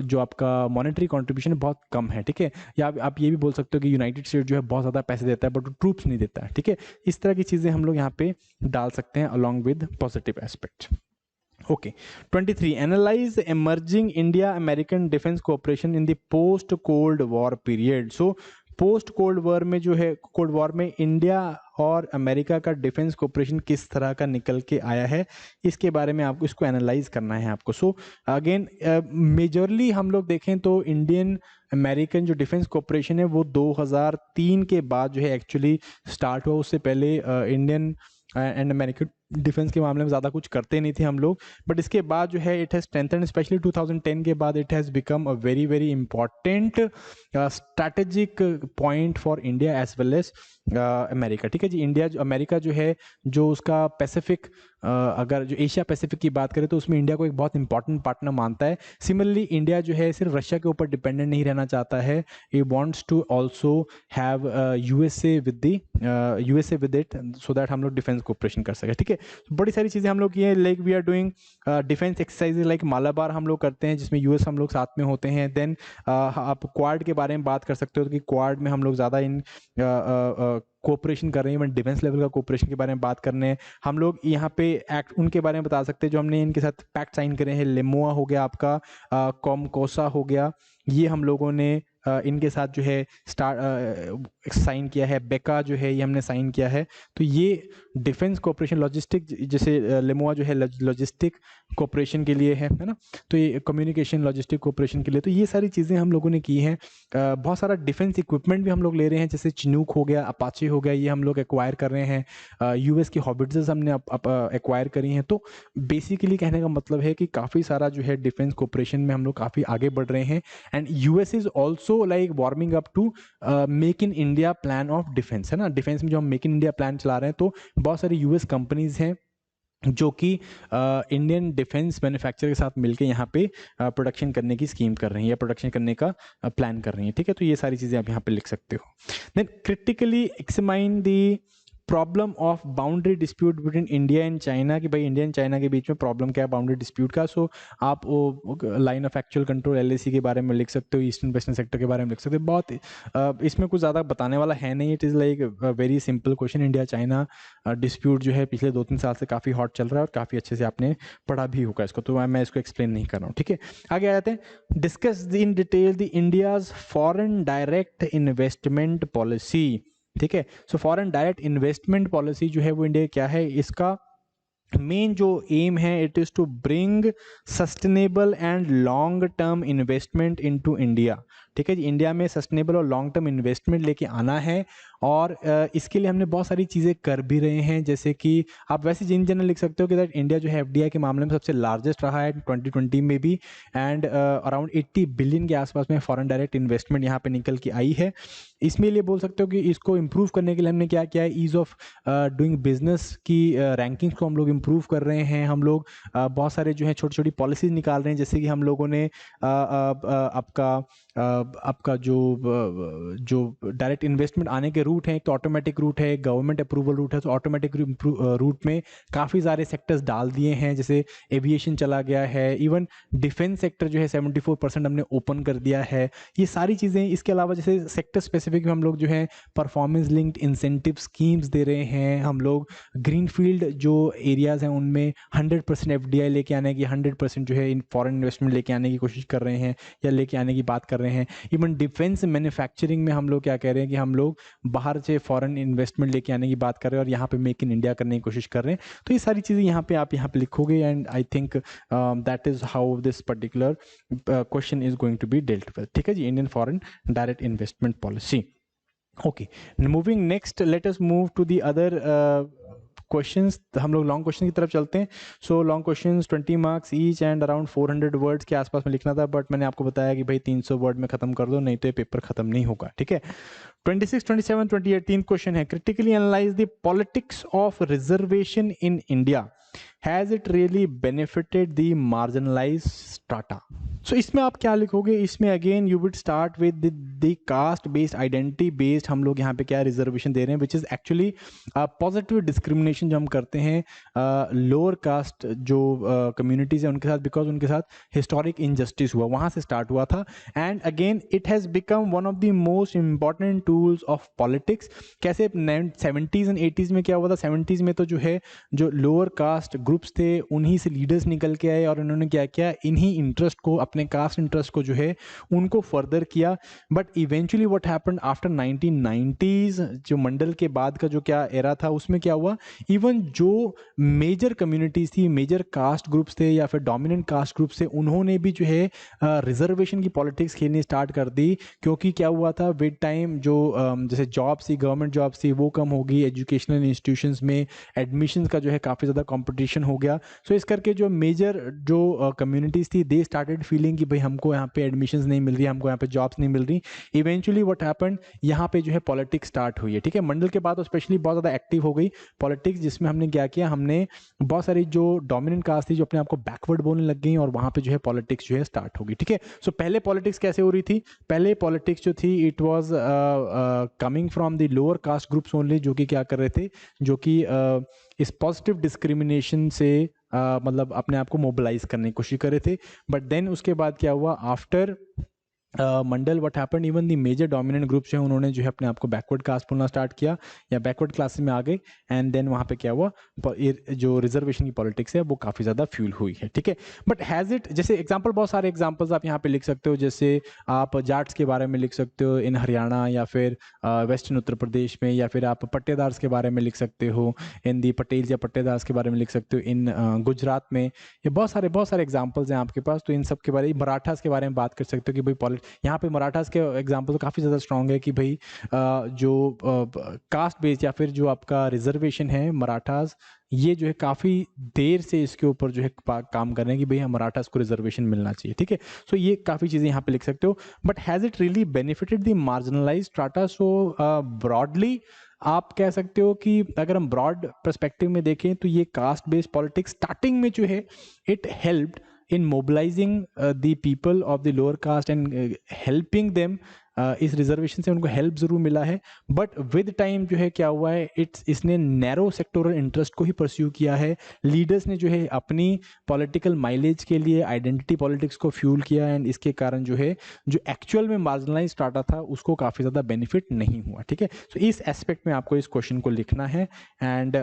जो आपका मॉनेटरी कंट्रीब्यूशन बहुत कम है, ठीक है। या आप ये भी बोल सकते हो कि यूनाइटेड स्टेट जो है बहुत ज़्यादा पैसे देता है, बट ट्रूप्स नहीं देता है, ठीक है। इस तरह की चीज़ें हम लोग यहाँ पे डाल सकते हैं along with positive aspect. Okay, 23 analyse emerging India American defence cooperation in the post cold war period. So post cold war में जो है, कोल्ड वॉर में इंडिया और अमेरिका का डिफेंस कोऑपरेशन किस तरह का निकल के आया है, इसके बारे में आपको इसको एनालाइज करना है आपको। सो अगेन मेजरली हम लोग देखें तो इंडियन अमेरिकन जो डिफेंस कोऑपरेशन है वो 2003 के बाद जो है एक्चुअली स्टार्ट हुआ। उससे पहले इंडियन एंड अमेरिकन डिफेंस के मामले में ज़्यादा कुछ करते नहीं थे हम लोग, बट इसके बाद जो है इट हैज़ स्ट्रेंथन, स्पेशली 2010 के बाद it has become a very very important strategic point for India as well as America, ठीक है जी। इंडिया जो अमेरिका जो है, जो उसका पैसिफिक अगर जो एशिया पैसिफिक की बात करें तो उसमें इंडिया को एक बहुत इंपॉर्टेंट पार्टनर मानता है। सिमिलरली इंडिया जो है सिर्फ रशिया के ऊपर डिपेंडेंट नहीं रहना चाहता है, ये wants to also have USA with it, so that हम लोग डिफेंस कोऑपरेशन कर सके, ठीक है। बड़ी सारी चीज़ें हम लोग ये like we are doing defence exercises like Malabar हम लोग करते हैं, जिसमें यूएस हम लोग साथ में होते हैं। देन आप क्वाड के बारे में बात कर सकते हो कि क्वाड में हम लोग ज़्यादा इन कोऑपरेशन कर रहे हैं, इवन डिफेंस लेवल का कोऑपरेशन के बारे में बात करने हैं हम लोग। यहाँ पे एक्ट उनके बारे में बता सकते हैं जो हमने इनके साथ पैक्ट साइन करे हैं। लेमोआ हो गया आपका, कॉमकोसा हो गया, ये हम लोगों ने इनके साथ जो है साइन किया है। बेका जो है ये हमने साइन किया है। तो ये डिफेंस कोऑपरेशन लॉजिस्टिक, जैसे लेमोआ जो है लॉजिस्टिक कोऑपरेशन के लिए है ना, तो ये कम्युनिकेशन लॉजिस्टिक कोऑपरेशन के लिए। तो ये सारी चीज़ें हम लोगों ने की हैं। बहुत सारा डिफेंस इक्विपमेंट भी हम लोग ले रहे हैं, जैसे चिनूक हो गया, अपाचे हो गया, ये हम लोग एक्वायर कर रहे हैं। यूएस की हॉबिट्स हमने एक्वायर करी हैं। तो बेसिकली कहने का मतलब है कि काफ़ी सारा जो है डिफेंस कोऑपरेशन में हम लोग काफ़ी आगे बढ़ रहे हैं। And US is also like warming up to make in India plan of defence, है ना। डिफेंस में जो हम मेक इन इंडिया प्लान चला रहे हैं, तो बहुत सारी यूएस कंपनीज हैं जो कि इंडियन डिफेंस मैन्युफैक्चरर के साथ मिलके यहाँ पे प्रोडक्शन करने की स्कीम कर रही है या प्रोडक्शन करने का प्लान कर रही है, ठीक है। तो ये सारी चीज़ें आप यहाँ पे लिख सकते हो। Then critically examine the problem of boundary dispute between India and China, कि भाई इंडिया एंड चाइना के बीच में प्रॉब्लम क्या है बाउंड्री डिस्प्यूट का। सो आप वो line of actual control LAC के बारे में लिख सकते हो, ईस्टर्न वेस्टर्न सेक्टर के बारे में लिख सकते हो। बहुत इसमें कुछ ज़्यादा बताने वाला है नहीं, it is like very simple question. India China dispute जो है पिछले 2-3 साल से काफ़ी हॉट चल रहा है और काफ़ी अच्छे से आपने पढ़ा भी होगा इसको, तो मैं इसको एक्सप्लेन नहीं कर रहा हूँ, ठीक है। आगे आ जाते हैं। Discuss in detail the India's foreign direct investment policy, ठीक है। So foreign direct investment policy जो है वो इंडिया क्या है, इसका मेन जो एम है it is to bring sustainable and long term investment into India, ठीक है जी। इंडिया में सस्टेनेबल और लॉन्ग टर्म इन्वेस्टमेंट लेके आना है और इसके लिए हमने बहुत सारी चीज़ें कर भी रहे हैं, जैसे कि आप वैसे जिन जनरल लिख सकते हो कि दैट इंडिया जो है FDI के मामले में सबसे लार्जेस्ट रहा है 2020 में भी, एंड अराउंड 80 बिलियन के आसपास में फॉरेन डायरेक्ट इन्वेस्टमेंट यहाँ पे निकल के आई है। इसमें लिए बोल सकते हो कि इसको इम्प्रूव करने के लिए हमने क्या किया है, ईज़ ऑफ डूइंग बिजनेस की रैंकिंग्स को हम लोग इम्प्रूव कर रहे हैं। हम लोग बहुत सारे जो है छोटी छोटी पॉलिसीज निकाल रहे हैं, जैसे कि हम लोगों ने आपका जो डायरेक्ट इन्वेस्टमेंट आने के रूट हैं, एक तो ऑटोमेटिक रूट है, गवर्नमेंट अप्रूवल रूट है। तो ऑटोमेटिक रूट में काफ़ी सारे सेक्टर्स डाल दिए हैं, जैसे एविएशन चला गया है, इवन डिफेंस सेक्टर जो है 74% हमने ओपन कर दिया है। ये सारी चीज़ें, इसके अलावा जैसे सेक्टर स्पेसिफिक हम लोग जो है परफॉर्मेंस लिंक्ड इंसेंटिव स्कीम्स दे रहे हैं। हम लोग ग्रीनफील्ड जो एरियाज़ हैं उनमें 100% FDI लेके आने की, 100% जो है इन फॉरेन इन्वेस्टमेंट लेके आने की कोशिश कर रहे हैं या लेके आने की बात कर रहे हैं। इवन डिफेंस मैन्युफैक्चरिंग में हम लोग क्या कह रहे हैं कि हम लोग बाहर से फॉरेन इन्वेस्टमेंट लेके आने की बात कर रहे हैं और यहाँ पे मेक इन इंडिया करने की कोशिश कर रहे हैं। तो ये सारी चीज़ें यहाँ पे आप यहाँ पे लिखोगे, and I think that is how this particular question is going to be dealt with, ठीक है जी। Indian foreign direct investment policy. Okay, moving next, let us move to the other questions. हम लोग लॉन्ग क्वेश्चन की तरफ चलते हैं। So long questions 20 marks each and around 400 words के आसपास में लिखना था, बट मैंने आपको बताया कि भाई 300 वर्ड में खत्म कर दो, नहीं तो ये पेपर खत्म नहीं होगा, ठीक है। 26, 27, 28 तीन क्वेश्चन है। Critically analyse the politics of reservation in India, has it really benefited the marginalised strata. So इसमें आप क्या लिखोगे, इसमें again you would start with the caste based, identity based हम लोग यहाँ पे क्या रिजर्वेशन दे रहे हैं, which is actually positive discrimination जो हम करते हैं लोअर कास्ट जो कम्युनिटीज़ हैं उनके साथ, बिकॉज उनके साथ हिस्टोरिक इनजस्टिस हुआ, वहाँ से स्टार्ट हुआ था। And again it has become one of the most important tools of politics. कैसे 70s एंड 80s में क्या हुआ था, 70s में तो जो है जो लोअर कास्ट ग्रुप्स थे उन्हीं से लीडर्स निकल के आए और उन्होंने क्या किया, इन्हीं इंटरेस्ट को, अपने कास्ट इंटरेस्ट को जो है उनको फर्दर किया। But eventually what happened after 1990s, जो मंडल के बाद का जो क्या एरा था उसमें क्या हुआ, इवन जो मेजर कम्युनिटीज थी, मेजर कास्ट ग्रुप्स थे या फिर डोमिनेंट कास्ट ग्रुप्स थे, उन्होंने भी जो है रिजर्वेशन की पॉलिटिक्स खेलनी स्टार्ट कर दी। क्योंकि क्या हुआ था विद टाइम, जो जैसे जॉब्स थी, गवर्नमेंट जॉब्स थी, वो कम होगी, एजुकेशनल इंस्टीट्यूशंस में एडमिशंस का जो है काफ़ी ज़्यादा कंपटीशन हो गया। सो इस करके जो मेजर जो कम्युनिटीज़ थी, दे स्टार्टेड फीलिंग कि भाई हमको यहाँ पे एडमिशंस नहीं मिल रही, हमको यहाँ पे जॉब्स नहीं मिल रही। इवेंचुअली व्हाट हैपेंड, यहाँ पे जो है पॉलिटिक्स स्टार्ट हुई है, ठीक है। मंडल के बाद स्पेशली बहुत ज़्यादा एक्टिव हो गई पॉलिटिक्स, जिसमें हमने क्या किया, हमने बहुत सारी जो डोमिनेंट कास्ट थी जो अपने आप को बैकवर्ड बोलने लग गई और वहाँ पे जो है पॉलिटिक्स जो है स्टार्ट होगी, ठीक है। सो पहले पॉलिटिक्स कैसे हो रही थी, पहले पॉलिटिक्स जो थी it was coming from the lower caste groups only, जो कि क्या कर रहे थे, जो कि इस पॉजिटिव डिस्क्रिमिनेशन से मतलब अपने आप को मोबिलाइज करने की कोशिश कर रहे थे। बट देन उसके बाद क्या हुआ, after Mandal what happened, even the major dominant groups जो है उन्होंने जो है अपने आप को बैकवर्ड कास्ट बोलना स्टार्ट किया या बैकवर्ड क्लासेस में आ गए। एंड देन वहाँ पे क्या हुआ, जो रिजर्वेशन की पॉलिटिक्स है वो काफ़ी ज़्यादा फ्यूल हुई है, ठीक है। बट हैज़ इट, जैसे एग्जांपल, बहुत सारे एग्जांपल्स आप यहाँ पे लिख सकते हो, जैसे आप जाट्स के बारे में लिख सकते हो इन हरियाणा या फिर वेस्टर्न उत्तर प्रदेश में, या फिर आप पट्टेदार्स के बारे में लिख सकते हो इन दी पटेल या पट्टेदार्स के बारे में लिख सकते हो इन गुजरात में। ये बहुत सारे एग्जाम्पल्स हैं आपके पास, तो इन सब के बारे में, मराठास के बारे में बात कर सकते हो कि भाई यहाँ पे मराठास के एग्जाम्पल तो काफ़ी ज़्यादा स्ट्रॉन्ग है कि भाई जो कास्ट बेस्ड या फिर जो आपका रिजर्वेशन है मराठास, ये जो है काफ़ी देर से इसके ऊपर जो है काम कर रहे हैं कि भाई हम मराठास को रिजर्वेशन मिलना चाहिए, ठीक है। सो ये काफ़ी चीज़ें यहाँ पे लिख सकते हो। But has it really benefited the marginalised strata? So broadly आप कह सकते हो कि अगर हम ब्रॉड पर्सपेक्टिव में देखें तो ये कास्ट बेस्ड पॉलिटिक्स स्टार्टिंग में जो है it helped in mobilizing the people of the lower caste and helping them इस रिजर्वेशन से उनको हेल्प जरूर मिला है, बट विद टाइम जो है क्या हुआ है, इसने नैरो सेक्टोरल इंटरेस्ट को ही परस्यू किया है। लीडर्स ने जो है अपनी पॉलिटिकल माइलेज के लिए आइडेंटिटी पॉलिटिक्स को फ्यूल किया एंड इसके कारण जो है जो एक्चुअल में मार्जिनलाइज स्टार्टा था उसको काफ़ी ज़्यादा बेनिफिट नहीं हुआ। ठीक है, तो इस एस्पेक्ट में आपको इस क्वेश्चन को लिखना है एंड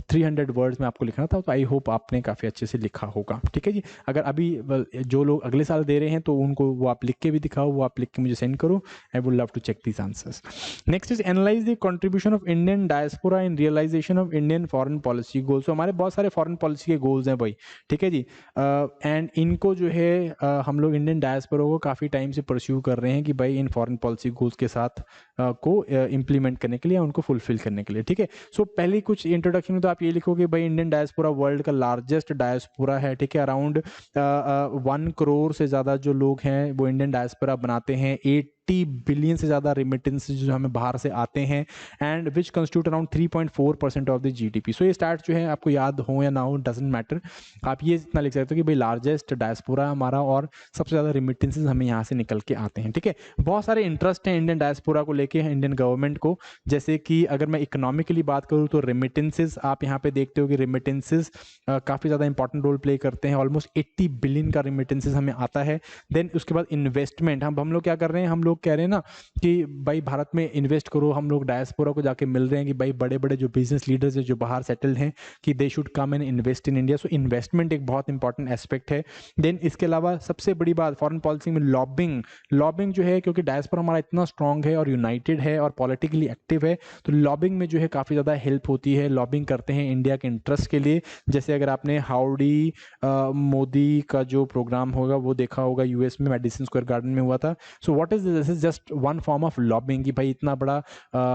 300 वर्ड्स में आपको लिखना था, तो आई होप आपने काफ़ी अच्छे से लिखा होगा। ठीक है जी, अगर अभी जो लोग अगले साल दे रहे हैं तो उनको वो आप लिख के भी दिखाओ, वो आप लिख के मुझे सेंड करो। I would love to check these answers. Next is analyze the contribution of Indian diaspora in realization of Indian foreign policy goals. So हमारे बहुत सारे foreign policy के goals हैं भाई, ठीक है जी, एंड इनको जो है हम लोग इंडियन डायस्पोरा को काफ़ी टाइम से परस्यू कर रहे हैं कि भाई इन फॉरेन पॉलिसी गोल्स के साथ को इम्प्लीमेंट करने के लिए, उनको फुलफिल करने के लिए। ठीक है, सो पहली कुछ इंट्रोडक्शन में तो आप ये लिखोगे भाई इंडियन डायस्पोरा वर्ल्ड का लार्जेस्ट डायस्पोरा है। ठीक है, अराउंड 1 करोड़ से ज़्यादा जो लोग हैं वो इंडियन डायस्पोरा बनाते हैं। 80 बिलियन से ज़्यादा रिमिटेंस जो हमें बाहर से आते हैं and which constitute around 3.4% of the GDP. So ये स्टैट्स जो है आपको याद हो या ना हो डजंट मैटर, आप ये इतना लिख सकते हो कि भाई लार्जेस्ट डायस्पोरा हमारा और सबसे ज़्यादा रिमिटेंसेस हमें यहाँ से निकल के आते हैं। ठीक है, बहुत सारे इंटरेस्ट हैं इंडियन डायस्पोरा को लेके इंडियन गवर्नमेंट को, जैसे कि अगर मैं इकोनॉमिकली बात करूँ तो रेमिटेंसेस आप यहाँ पे देखते हो कि रेमिटेंसेस काफ़ी ज़्यादा इंपॉर्टेंट रोल प्ले करते हैं। ऑलमोस्ट 80 बिलियन का रेमिटेंसेस हमें आता है। देन उसके बाद इन्वेस्टमेंट, हम लोग क्या कर रहे हैं, हम लोग कह रहे हैं ना कि भाई भारत में इन्वेस्ट करो। हम लोग डायस्पोरा को जाके मिल रहे हैं कि भाई बड़े बड़े जो बिजनेस लीडर्स हैं जो बाहर सेटल्ड हैं कि they should come and invest in India. So investment एक बहुत इंपॉर्टेंट एस्पेक्ट है। देन इसके अलावा सबसे बड़ी बात फॉरेन पॉलिसी में लॉबिंग जो है, क्योंकि डायस्पोरा हमारा इतना स्ट्रांग है और यूनाइटेड है और पॉलिटिकली एक्टिव है, तो लॉबिंग में जो है काफ़ी ज़्यादा हेल्प होती है। लॉबिंग करते हैं इंडिया के इंटरेस्ट के लिए, जैसे अगर आपने हाउडी मोदी का जो प्रोग्राम होगा वो देखा होगा यूएस में, मेडिसिन स्क्वायर गार्डन में हुआ था। So what is this is just one form of lobbying कि भाई इतना बड़ा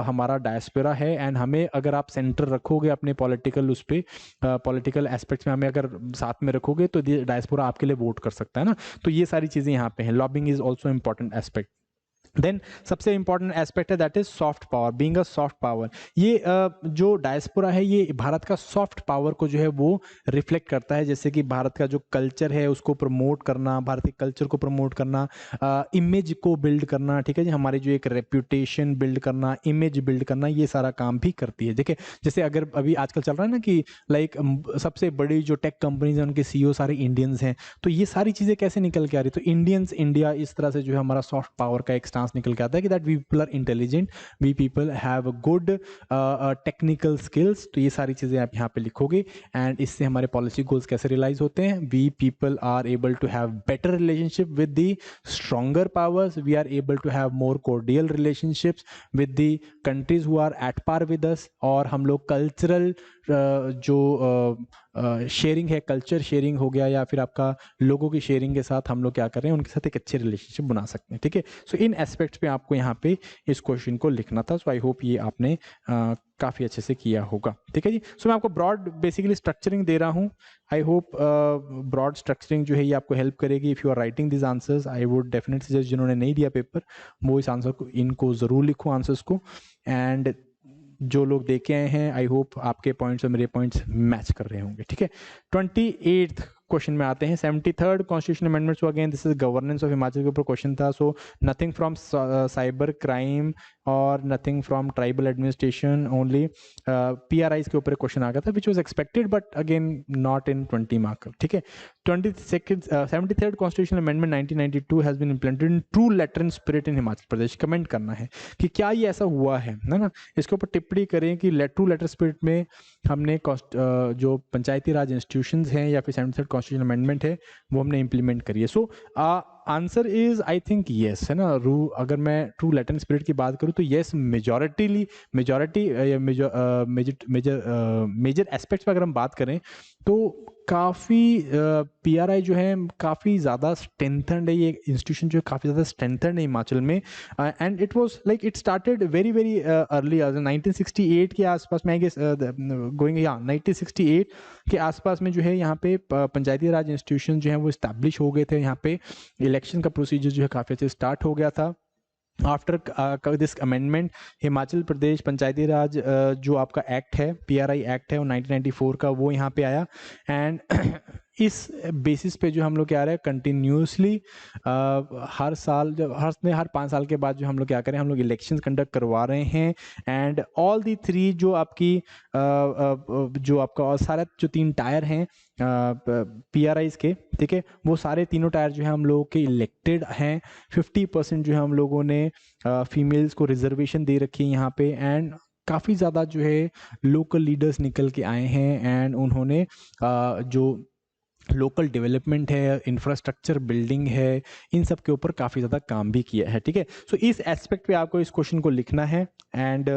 हमारा डायस्पोरा है एंड हमें अगर आप सेंटर रखोगे अपने पॉलिटिकल उस पर पॉलिटिकल एस्पेक्ट्स में हमें अगर साथ में रखोगे तो डायस्पोरा आपके लिए वोट कर सकता है ना। तो ये सारी चीज़ें यहाँ पे हैं। Lobbying is also important aspect. Then सबसे इंपॉर्टेंट एस्पेक्ट है that is soft power, being a soft power. ये जो डायस्पोरा है ये भारत का सॉफ्ट पावर को जो है वो रिफ्लेक्ट करता है, जैसे कि भारत का जो कल्चर है उसको प्रमोट करना, भारतीय कल्चर को प्रमोट करना, इमेज को बिल्ड करना। ठीक है जी, हमारी जो एक रेप्यूटेशन बिल्ड करना, इमेज बिल्ड करना, ये सारा काम भी करती है। देखिए जैसे अगर अभी आजकल चल रहा है ना कि लाइक सबसे बड़ी जो टेक कंपनीज हैं उनके सीईओ सारे इंडियंस हैं, तो ये सारी चीज़ें कैसे निकल के आ रही, तो इंडियंस इंडिया, इस तरह से जो है हमारा सॉफ्ट पावर का एक निकल के आता है कि that we people are intelligent, we people have good technical skills. तो ये सारी चीज़ें आप यहाँ पे लिखोगे एंड इससे हमारे पॉलिसी गोल्स कैसे रियलाइज होते हैं। We people are able to have better relationship with the stronger powers, we are able to have more cordial relationships with the countries who are at par with us, और हम लोग cultural जो sharing है, culture sharing हो गया या फिर आपका लोगों की शेयरिंग के साथ हम लोग क्या कर रहे हैं, उनके साथ एक अच्छे रिलेशनशिप बना सकते हैं। ठीक है, सो इन एस्पेक्ट्स पे आपको यहाँ पे इस क्वेश्चन को लिखना था। सो आई होप ये आपने काफ़ी अच्छे से किया होगा। ठीक है जी, सो मैं आपको ब्रॉड बेसिकली स्ट्रक्चरिंग दे रहा हूँ। आई होप ब्रॉड स्ट्रक्चरिंग जो है ये आपको हेल्प करेगी। If you are writing this answers I would definitely suggest, जिन्होंने नहीं दिया पेपर वो इस आंसर को, इनको ज़रूर लिखो आंसर्स को, एंड जो लोग देखे आए हैं आई होप आपके पॉइंट्स और मेरे पॉइंट्स मैच कर रहे होंगे। ठीक है, 28th क्वेश्चन में आते हैं। 73rd constitution amendment. So again this is governance of Himachal के ऊपर क्वेश्चन था। So nothing from cyber crime और nothing from tribal administration, only PRIs के ऊपर क्वेश्चन आ गया था which was expected but again not in 20 marker. ठीक है, 73rd constitution amendment 1992 has been implemented in true letter and spirit in Himachal Pradesh. Comment करना है कि क्या ये ऐसा हुआ है ना, इसके ऊपर टिप्पणी करें कि ट्रू लेटर स्पिरिट में हमने जो पंचायती राज इंस्टीट्यूशंस हैं या फिर 73rd कॉन्स्टिट्यूशन अमेंडमेंट है वो हमने इंप्लीमेंट करी है। So answer is I think yes, है ना। अगर मैं ट्रू लेटर एंड स्पिरिट की बात करूँ तो येस, मेजॉरिटी मेजर एस्पेक्ट्स पर अगर हम बात करें तो काफ़ी PRI जो है काफ़ी ज़्यादा स्ट्रेंथन्ड है, ये इंस्टीट्यूशन जो है काफ़ी ज़्यादा स्ट्रेंथन्ड है हिमाचल में, and it was like it started very very early 1968 के आसपास में, आई गेस गोइंग 1968 के आसपास में जो है यहाँ पे पंचायती राज इंस्टीट्यूशन जो है वो इस्टेब्लिश हो गए थे। यहाँ पे इलेक्शन का प्रोसीजर जो है काफ़ी अच्छे स्टार्ट हो गया था after this amendment Himachal Pradesh पंचायती राज जो आपका एक्ट है, PRI एक्ट है वो 1994 का, वो यहाँ पे आया। एंड इस बेसिस पे जो हम लोग क्या रहे हैं कंटिन्यूसली हर साल जब हर 5 साल के बाद जो हम लोग क्या करें, हम लोग इलेक्शंस कंडक्ट करवा रहे हैं। एंड ऑल दी 3 जो आपकी जो आपका और सारे जो 3 टायर हैं PRIs के, ठीक है, वो सारे तीनों टायर जो है हम लोगों के इलेक्टेड हैं। 50% जो है हम लोगों ने फीमेल्स को रिजर्वेशन दे रखी है यहाँ पे। एंड काफ़ी ज़्यादा जो है लोकल लीडर्स निकल के आए हैं एंड उन्होंने जो लोकल डेवलपमेंट है, इंफ्रास्ट्रक्चर बिल्डिंग है, इन सब के ऊपर काफ़ी ज़्यादा काम भी किया है, ठीक है। सो इस एस्पेक्ट पे आपको इस क्वेश्चन को लिखना है। एंड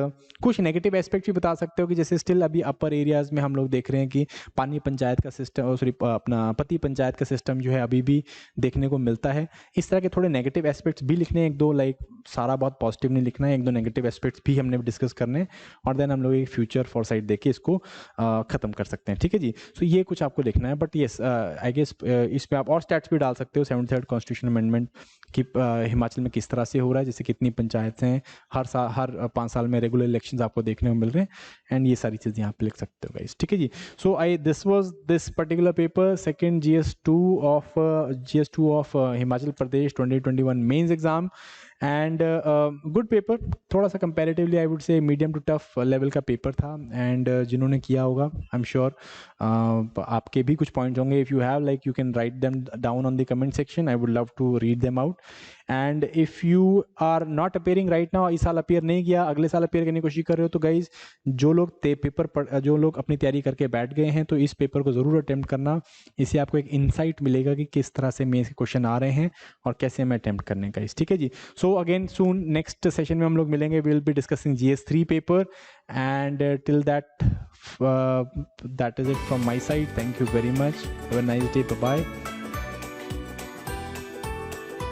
कुछ नेगेटिव एस्पेक्ट भी बता सकते हो कि जैसे स्टिल अभी अपर एरियाज में हम लोग देख रहे हैं कि पानी पंचायत का सिस्टम, सॉरी अपना पति पंचायत का सिस्टम जो है अभी भी देखने को मिलता है। इस तरह के थोड़े नेगेटिव एस्पेक्ट्स भी लिखने हैं, 1-2, लाइक सारा बहुत पॉजिटिव नहीं लिखना है, 1-2 नेगेटिव एस्पेक्ट्स भी हमने डिस्कस करने हैं और देन हम लोग एक फ्यूचर फॉरसाइट देके इसको ख़त्म कर सकते हैं, ठीक है जी। सो ये कुछ आपको लिखना है। बट येस आई गेस इसमें आप और स्टैट्स भी डाल सकते हो 73rd कॉन्स्टिट्यूशन अमेंडमेंट कि हिमाचल में किस तरह से हो रहा है, जैसे कितनी पंचायतें हैं, हर 5 साल में रेगुलर इलेक्शंस आपको देखने को मिल रहे हैं। एंड ये सारी चीज़ें यहाँ पे लिख सकते हो गाइस, ठीक है जी। So this was this particular paper, second GS2 of Himachal Pradesh 2021 mains exam. And good paper, थोड़ा सा comparatively I would say medium to tough level का पेपर था। एंड जिन्होंने किया होगा आई एम श्योर आपके भी कुछ पॉइंट्स होंगे। If you have, like you can write them down on the comment section, I would love to read them out. And if you are not appearing right now, इस साल appear नहीं किया, अगले साल अपेयर करने की कोशिश कर रहे हो, तो गाइज जो लोग अपनी तैयारी करके बैठ गए हैं तो इस पेपर को ज़रूर अटेम्प्ट करना। इससे आपको एक इंसाइट मिलेगा कि किस तरह से मेंस के क्वेश्चन आ रहे हैं और कैसे हमें अटेम्प्ट करने का, ठीक है जी। So again soon next session में हम लोग मिलेंगे, we will be discussing GS3 paper. And till that is it from my side. Thank you very much. Have a nice day. Bye bye.